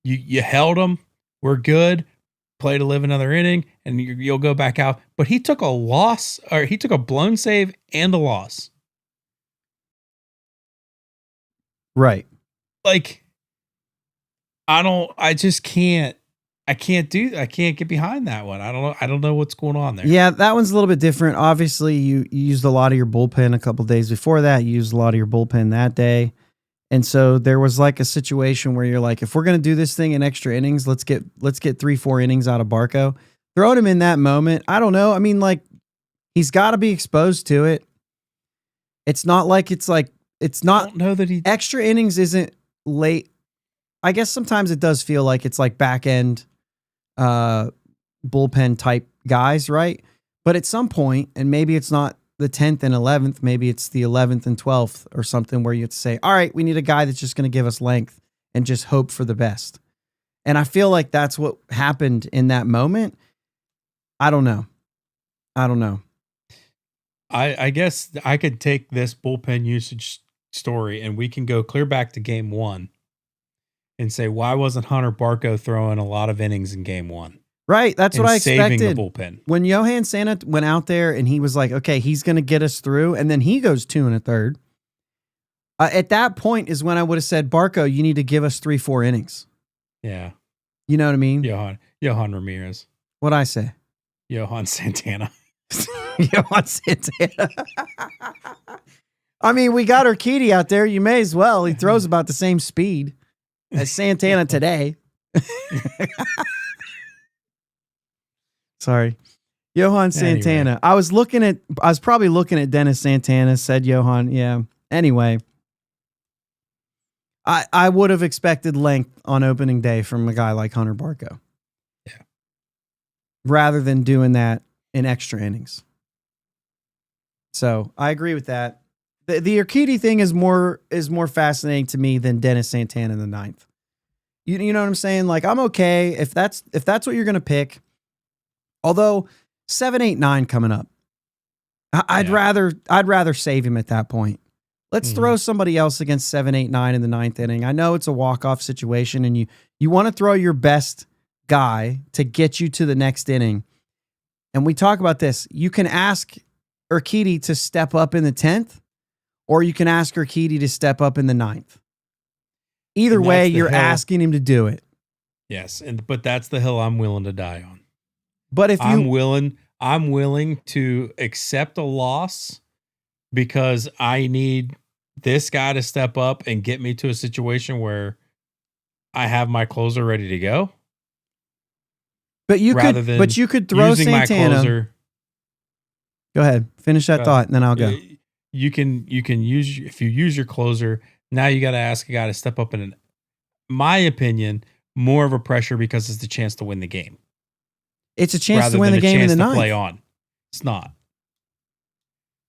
you held him. We're good. Play to live another inning, and you'll go back out. But he took a loss, or he took a blown save and a loss. Right. Like, I just can't. I can't get behind that one. I don't know what's going on there. Yeah, that one's a little bit different. Obviously, you used a lot of your bullpen a couple days before that. You used a lot of your bullpen that day. And so there was like a situation where you're like, if we're going to do this thing in extra innings, let's get 3-4 innings out of Barco. Throwing him in that moment, I don't know. I mean, like, he's got to be exposed to it. It's not like it's I not don't know that he extra innings isn't late. I guess sometimes it does feel like it's like back end bullpen type guys, right? But at some point, and maybe it's not the 10th and 11th, maybe it's the 11th and 12th or something where you have to say, all right, we need a guy that's just going to give us length and just hope for the best. And I feel like that's what happened in that moment. I don't know. I guess I could take this bullpen usage story and we can go clear back to game 1 and say, why wasn't Hunter Barco throwing a lot of innings in game 1? Right. That's what I expected. Saving the bullpen. When Johan Santa went out there and he was like, okay, he's going to get us through. And then he goes 2 1/3. At that point is when I would have said, Barco, you need to give us 3-4 innings. Yeah. You know what I mean? Johan Ramirez. What'd I say? Johan Santana. Johan Santana. I mean, we got Urquidy out there. You may as well. He throws about the same speed as Santana today. Sorry. Johan Santana. Anyway. I was probably looking at Dennis Santana, said Johan. Yeah. Anyway. I would have expected length on opening day from a guy like Hunter Barco. Yeah. Rather than doing that in extra innings. So I agree with that. The Urquidy thing is more fascinating to me than Dennis Santana in the 9th. You know what I'm saying? Like, I'm okay if that's what you're gonna pick. Although 7, 8, 9 coming up, I'd rather save him at that point. Let's throw somebody else against 7, 8, 9 in the 9th inning. I know it's a walk-off situation, and you want to throw your best guy to get you to the next inning. And we talk about this. You can ask Urquidy to step up in the 10th, or you can ask Urquidy to step up in the 9th. Either way, you're asking him to do it. Yes, but that's the hill I'm willing to die on. But if I'm willing to accept a loss because I need this guy to step up and get me to a situation where I have my closer ready to go. But you could throw Santana. Go ahead, finish that thought, and then I'll go. You can use, if you use your closer. Now you got to ask a guy to step up in my opinion, more of a pressure because it's the chance to win the game. It's a chance to win the game in the 9th. Play on. It's not.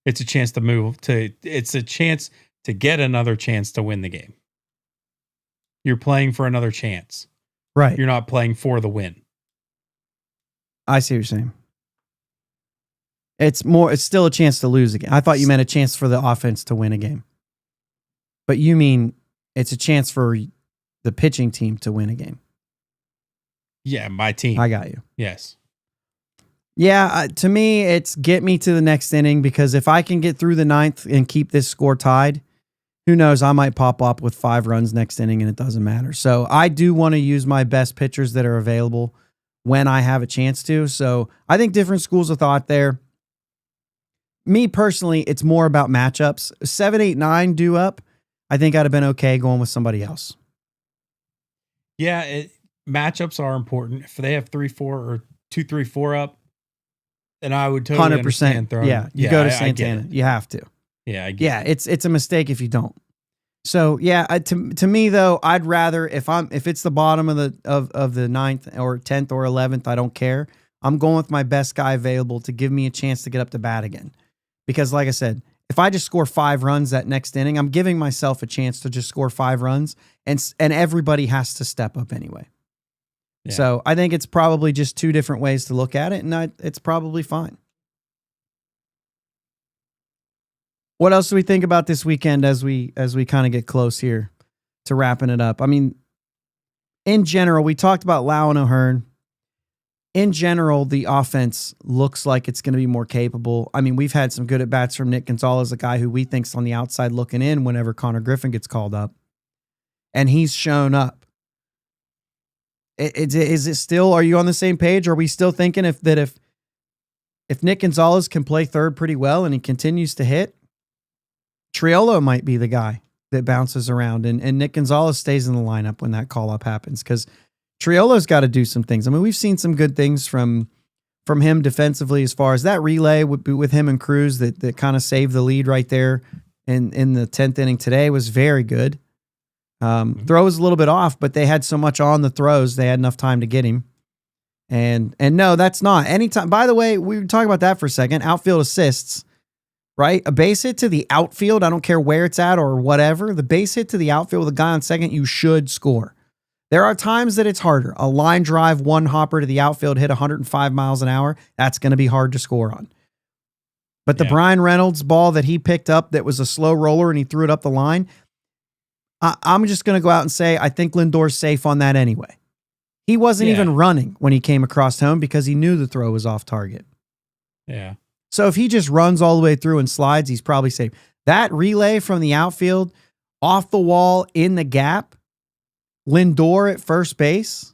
It's a chance to move to. It's a chance to get another chance to win the game. You're playing for another chance. Right. You're not playing for the win. I see what you're saying. It's still a chance to lose again. I thought you meant a chance for the offense to win a game. But you mean it's a chance for the pitching team to win a game. Yeah, my team. I got you. Yes. Yeah, to me, it's get me to the next inning, because if I can get through the ninth and keep this score tied, who knows? I might pop up with 5 runs next inning and it doesn't matter. So I do want to use my best pitchers that are available when I have a chance to. So I think different schools of thought there. Me personally, it's more about matchups. 7, 8, 9 due up. I think I'd have been okay going with somebody else. Yeah, matchups are important. If they have 3-4 or 2-3-4 up, then I would totally 100%. understand throwing. Yeah, you go to Santana. You have to. Yeah, I get it. It's a mistake if you don't. So yeah, to me though, I'd rather if it's the bottom of the 9th or 10th or 11th, I don't care. I'm going with my best guy available to give me a chance to get up to bat again. Because like I said, if I just score 5 runs that next inning, I'm giving myself a chance to just score 5 runs, and everybody has to step up anyway. Yeah. So I think it's probably just 2 different ways to look at it, and it's probably fine. What else do we think about this weekend as we kind of get close here to wrapping it up? I mean, in general, we talked about Lau and O'Hearn. In general, the offense looks like it's going to be more capable. I mean, we've had some good at-bats from Nick Gonzalez, a guy who we think's on the outside looking in whenever Connor Griffin gets called up. And he's shown up. Is it still, are you on the same page? Are we still thinking if Nick Gonzalez can play third pretty well and he continues to hit, Triolo might be the guy that bounces around and Nick Gonzalez stays in the lineup when that call-up happens, because Triolo's got to do some things. I mean, we've seen some good things from him defensively, as far as that relay with him and Cruz that kind of saved the lead right there in the 10th inning today was very good. Throw was a little bit off, but they had so much on the throws, they had enough time to get him. And no, that's not anytime. By the way, we were talking about that for a second. Outfield assists, right? A base hit to the outfield, I don't care where it's at or whatever. The base hit to the outfield with a guy on second, you should score. There are times that it's harder. A line drive, one hopper to the outfield, hit 105 miles an hour. That's going to be hard to score on. But the Brian Reynolds ball that he picked up that was a slow roller and he threw it up the line, I'm just going to go out and say I think Lindor's safe on that anyway. He wasn't even running when he came across home because he knew the throw was off target. Yeah. So if he just runs all the way through and slides, he's probably safe. That relay from the outfield, off the wall, in the gap, Lindor at first base,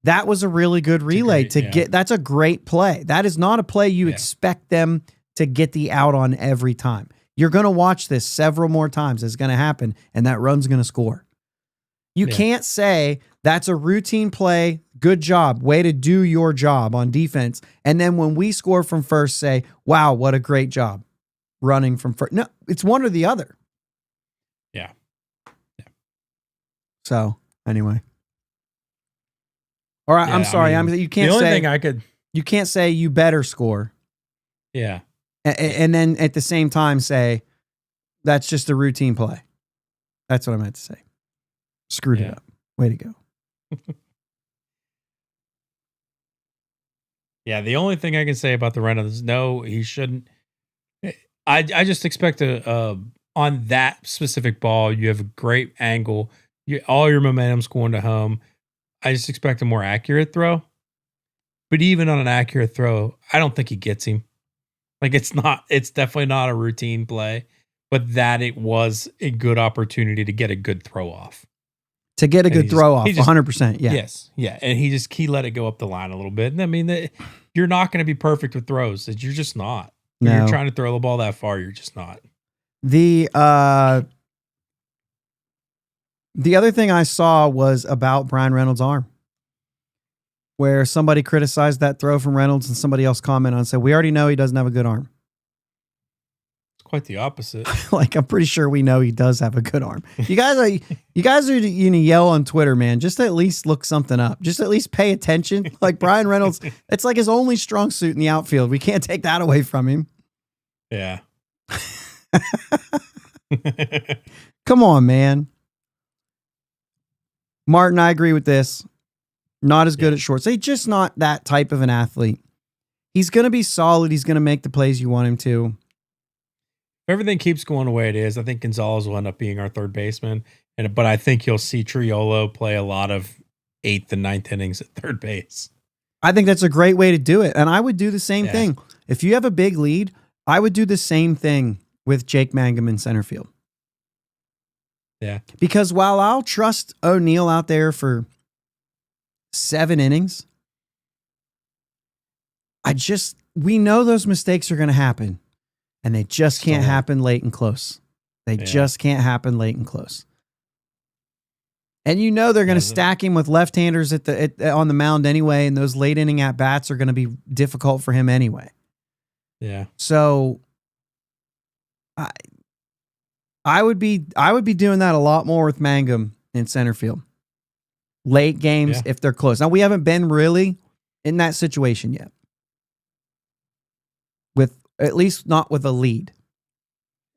that was a really good relay get. That's a great play. That is not a play you expect them to get the out on every time. You're going to watch this several more times. It's going to happen, and that run's going to score. You can't say that's a routine play. Good job. Way to do your job on defense. And then when we score from first, say, wow, what a great job running from first. No, it's one or the other. Yeah. So anyway. All right. I'm sorry. You can't the only say thing I could, you can't say you better score. Yeah. And then at the same time say that's just a routine play. That's what I meant to say. Screwed it up. Way to go. Yeah. The only thing I can say about the Reynolds is no, he shouldn't. I just expect on that specific ball, you have a great angle. All your momentum's going to home. I just expect a more accurate throw. But even on an accurate throw, I don't think he gets him. Like it's definitely not a routine play, but that it was a good opportunity to get a good throw off. To get a good throw off, 100%. Yeah. Yes. Yeah. And he let it go up the line a little bit. And I mean, you're not going to be perfect with throws. You're just not. When you're trying to throw the ball that far, you're just not. The other thing I saw was about Brian Reynolds' arm, where somebody criticized that throw from Reynolds and somebody else commented on and said, we already know he doesn't have a good arm. It's quite the opposite. Like, I'm pretty sure we know he does have a good arm. You guys are going to yell on Twitter, man. Just at least look something up. Just at least pay attention. Like Brian Reynolds, it's like his only strong suit in the outfield. We can't take that away from him. Yeah. Come on, man. Martin, I agree with this. Not as good at shorts. He's just not that type of an athlete. He's going to be solid. He's going to make the plays you want him to. If everything keeps going the way it is, I think Gonzalez will end up being our third baseman. But I think you'll see Triolo play a lot of 8th and 9th innings at third base. I think that's a great way to do it. And I would do the same Yeah. thing. If you have a big lead, I would do the same thing with Jake Mangum in center field. Yeah. Because while I'll trust O'Neill out there for 7 innings, we know those mistakes are going to happen, and they just can't happen late and close. They just can't happen late and close. And you know they're going to stack him with left-handers on the mound anyway, and those late inning at-bats are going to be difficult for him anyway. Yeah. So I would be doing that a lot more with Mangum in center field. Late games if they're close. Now we haven't been really in that situation yet. With at least not with a lead.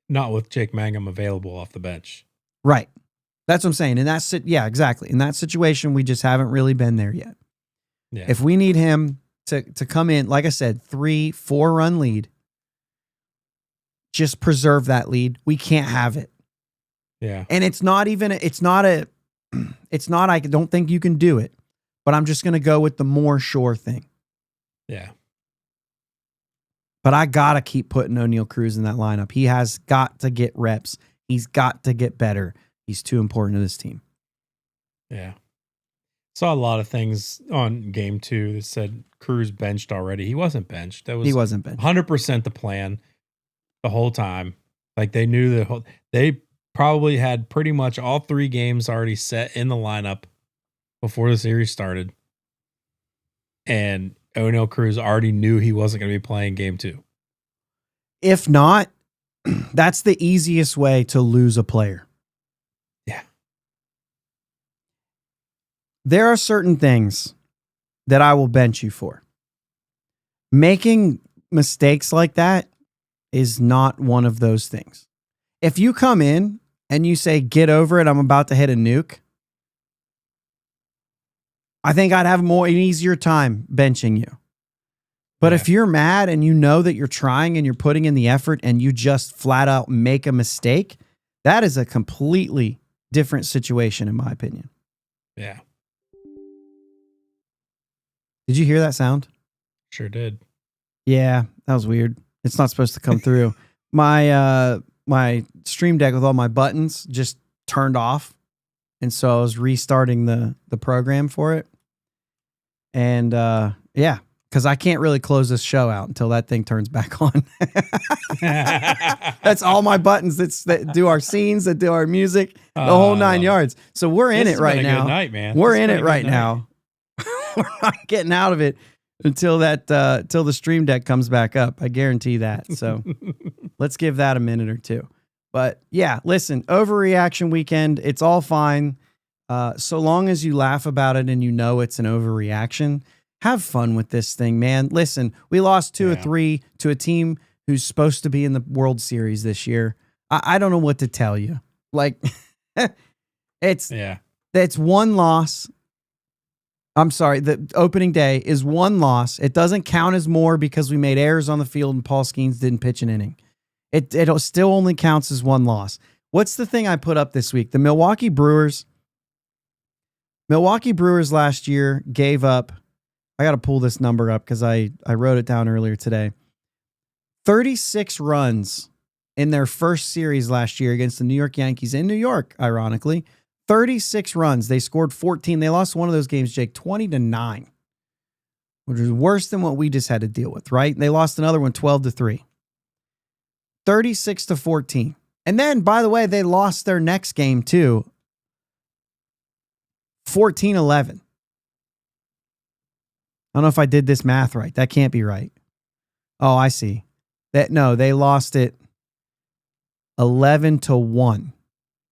Not with Jake Mangum available off the bench. Right. That's what I'm saying. Yeah, exactly. In that situation, we just haven't really been there yet. Yeah. If we need him to come in, like I said, 3-4 run lead, just preserve that lead. We can't have it. Yeah. And I don't think you can do it, but I'm just going to go with the more sure thing. Yeah. But I got to keep putting O'Neill Cruz in that lineup. He has got to get reps. He's got to get better. He's too important to this team. Yeah. Saw a lot of things on game 2 that said Cruz benched already. He wasn't benched. He wasn't benched. 100% the plan the whole time. Like they knew they probably had pretty much all 3 games already set in the lineup before the series started. And O'Neill Cruz already knew he wasn't going to be playing game 2. If not, that's the easiest way to lose a player. Yeah. There are certain things that I will bench you for. Making mistakes like that is not one of those things. If you come in and you say, get over it, I'm about to hit a nuke, I think I'd have an easier time benching you. But if you're mad and you know that you're trying and you're putting in the effort and you just flat out make a mistake, that is a completely different situation, in my opinion. Yeah. Did you hear that sound? Sure did. Yeah, that was weird. It's not supposed to come through. My Stream Deck with all my buttons just turned off. And so I was restarting the program for it. And because I can't really close this show out until that thing turns back on. That's all my buttons that do our scenes, that do our music, the whole 9 yards. So we're in it right now. Good night, man. We're in it right now. We're not getting out of it until the Stream Deck comes back up. I guarantee that. So let's give that a minute or two. But yeah, listen, overreaction weekend, it's all fine. So long as you laugh about it and you know it's an overreaction, have fun with this thing, man. Listen, we lost 2 or 3 to a team who's supposed to be in the World Series this year. I don't know what to tell you. Like, it's one loss. I'm sorry, the opening day is one loss. It doesn't count as more because we made errors on the field and Paul Skenes didn't pitch an inning. It still only counts as one loss. What's the thing I put up this week? The Milwaukee Brewers last year gave up, I got to pull this number up because I wrote it down earlier today. 36 runs in their first series last year against the New York Yankees in New York, ironically. 36 runs. They scored 14. They lost one of those games, Jake, 20-9, which is worse than what we just had to deal with, right? They lost another one 12-3. 36-14. And then, by the way, they lost their next game too. 14-11. I don't know if I did this math right. That can't be right. Oh, I see. They lost it 11-1.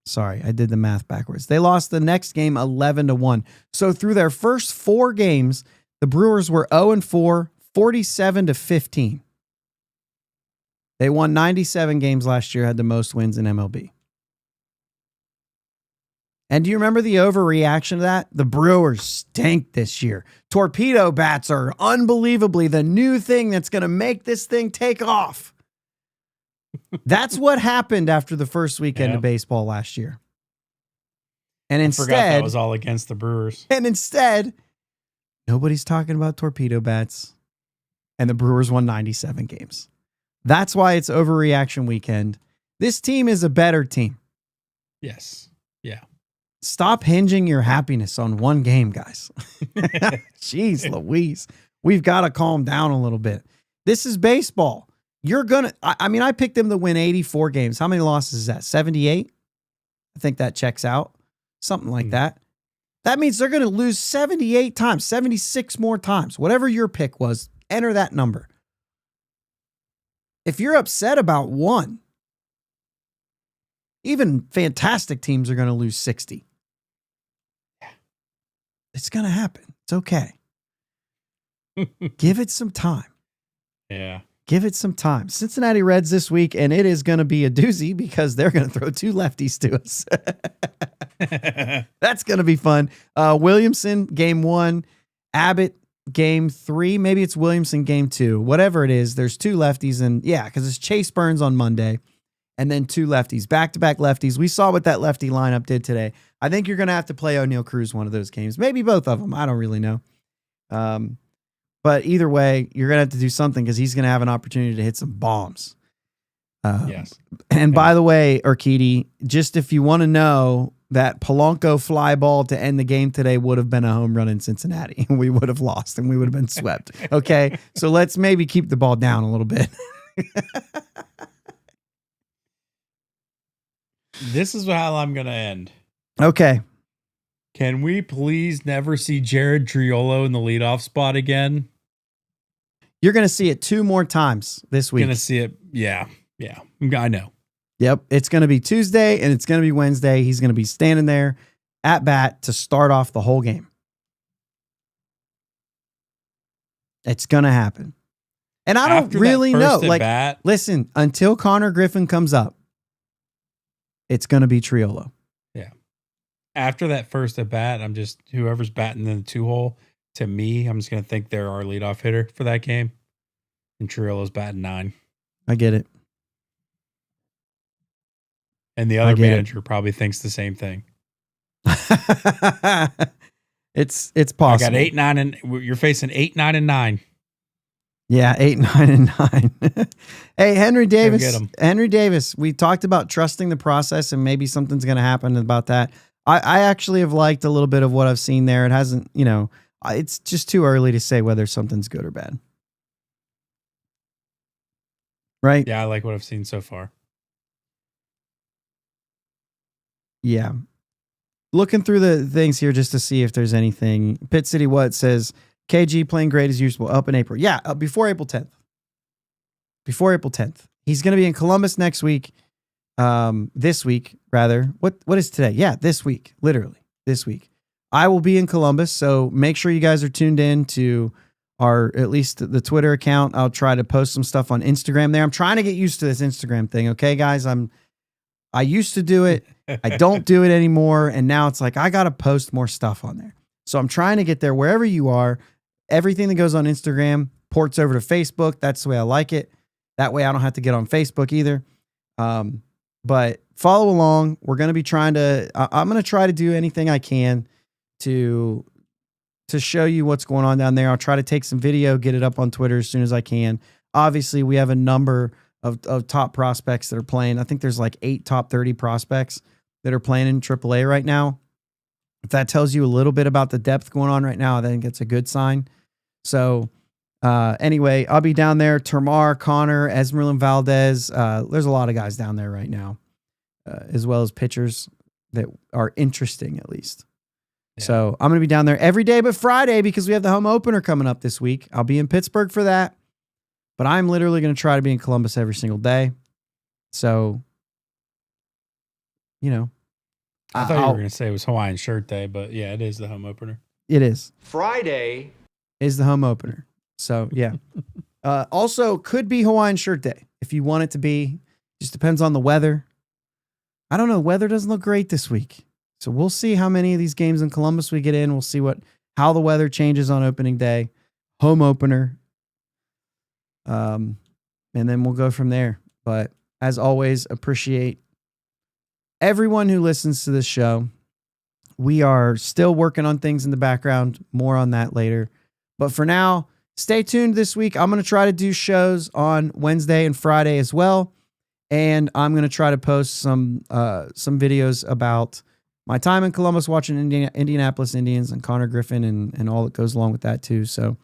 Sorry, I did the math backwards. They lost the next game 11-1. So through their first 4 games, the Brewers were 0-4, 47-15. They won 97 games last year, had the most wins in MLB. And do you remember the overreaction to that? The Brewers stink this year. Torpedo bats are unbelievably the new thing that's going to make this thing take off. That's what happened after the first weekend of baseball last year. And I forgot that was all against the Brewers. And instead, Nobody's talking about torpedo bats. And the Brewers won 97 games. That's why it's overreaction weekend. This team is a better team. Yes. Yeah. Stop hinging your happiness on one game, guys. Jeez Louise. We've got to calm down a little bit. This is baseball. I picked them to win 84 games. How many losses is that? 78? I think that checks out. Something like that. That means they're going to lose 78 times, 76 more times. Whatever your pick was, enter that number. If you're upset about one, even fantastic teams are going to lose 60. It's going to happen. It's okay. Give it some time. Yeah. Give it some time. Cincinnati Reds this week, and it is going to be a doozy because they're going to throw 2 lefties to us. That's going to be fun. Williamson, game 1. Abbott, game 3. Maybe it's Williamson, game 2. Whatever it is, there's 2 lefties. And yeah, because it's Chase Burns on Monday and then 2 lefties. Back-to-back lefties. We saw what that lefty lineup did today. I think you're going to have to play O'Neal Cruz one of those games. Maybe both of them. I don't really know. But either way, you're going to have to do something because he's going to have an opportunity to hit some bombs. Yes. And by the way, Urquidy, just if you want to know, that Polanco fly ball to end the game today would have been a home run in Cincinnati. We would have lost and we would have been swept. Okay, so let's maybe keep the ball down a little bit. This is how I'm going to end. Okay. Can we please never see Jared Triolo in the leadoff spot again? You're going to see it 2 more times this week. Going to see it. Yeah. Yeah. I know. Yep. It's going to be Tuesday and it's going to be Wednesday. He's going to be standing there at bat to start off the whole game. It's going to happen. And I don't really know. Like, listen, until Connor Griffin comes up, it's going to be Triolo. Yeah. After that first at bat, I'm just, whoever's batting in the 2-hole, to me, I'm just going to think they're our leadoff hitter for that game. And Triolo's batting 9. I get it. And the other manager probably thinks the same thing. It's possible. I got 8, 9, and you're facing 8, 9, and 9. Yeah, 8, 9, and 9. Hey, Henry Davis. We talked about trusting the process, and maybe something's going to happen about that. I actually have liked a little bit of what I've seen there. It hasn't, it's just too early to say whether something's good or bad. Right? Yeah, I like what I've seen so far. Yeah. Looking through the things here just to see if there's anything. Pitt City What says, KG playing great as usual up in April. Yeah, before April 10th. Before April 10th. He's going to be in Columbus next week. This week, rather. What is today? Yeah, this week. Literally, this week. I will be in Columbus, so make sure you guys are tuned in to our, at least the Twitter account. I'll try to post some stuff on Instagram there. I'm trying to get used to this Instagram thing, okay, guys? I used to do it. I don't do it anymore, and now it's like I got to post more stuff on there. So I'm trying to get there wherever you are. Everything that goes on Instagram ports over to Facebook. That's the way I like it. That way I don't have to get on Facebook either. But follow along. We're going to be I'm going to try to do anything I can to show you what's going on down there. I'll try to take some video, get it up on Twitter as soon as I can. Obviously, we have a number of top prospects that are playing. I think there's like 8 top 30 prospects that are playing in AAA right now. If that tells you a little bit about the depth going on right now, I think it's a good sign. So anyway, I'll be down there. Termar, Connor, Esmeralyn Valdez. There's a lot of guys down there right now, as well as pitchers that are interesting at least. Yeah. So I'm going to be down there every day but Friday because we have the home opener coming up this week. I'll be in Pittsburgh for that, but I'm literally going to try to be in Columbus every single day. So, I thought you were going to say it was Hawaiian Shirt Day, but yeah, it is the home opener. It is. Friday is the home opener. So, yeah. Also, could be Hawaiian Shirt Day if you want it to be. Just depends on the weather. I don't know. Weather doesn't look great this week. So, we'll see how many of these games in Columbus we get in. We'll see how the weather changes on opening day. Home opener. And then we'll go from there. But as always, appreciate everyone who listens to this show. We are still working on things in the background. More on that later. But for now, stay tuned this week. I'm going to try to do shows on Wednesday and Friday as well. And I'm going to try to post some videos about my time in Columbus watching Indianapolis Indians and Connor Griffin and all that goes along with that too. So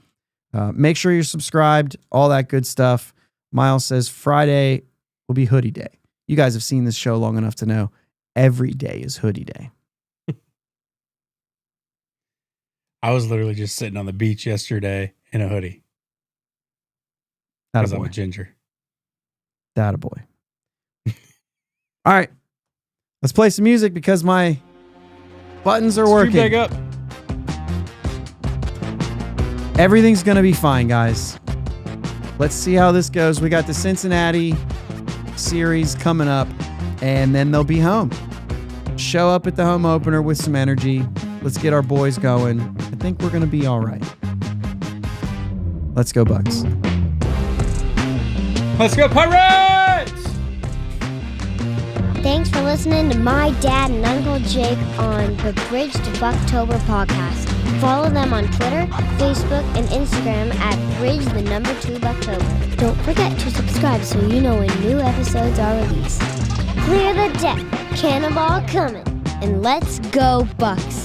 make sure you're subscribed, all that good stuff. Miles says Friday will be hoodie day. You guys have seen this show long enough to know every day is hoodie day. I was literally just sitting on the beach yesterday in a hoodie. Because I'm a ginger. That boy. All right. Let's play some music because my buttons are working. Back up. Everything's going to be fine, guys. Let's see how this goes. We got the Cincinnati series coming up, and then they'll be home. Show up at the home opener with some energy. Let's get our boys going. I think we're going to be all right. Let's go, Bucks. Let's go, Pirates! Thanks for listening to my dad and Uncle Jake on the Bridge to Buctober podcast. Follow them on Twitter, Facebook, and Instagram at Bridge2Buctober. Don't forget to subscribe so you know when new episodes are released. Clear the deck, cannonball coming, and let's go Bucks!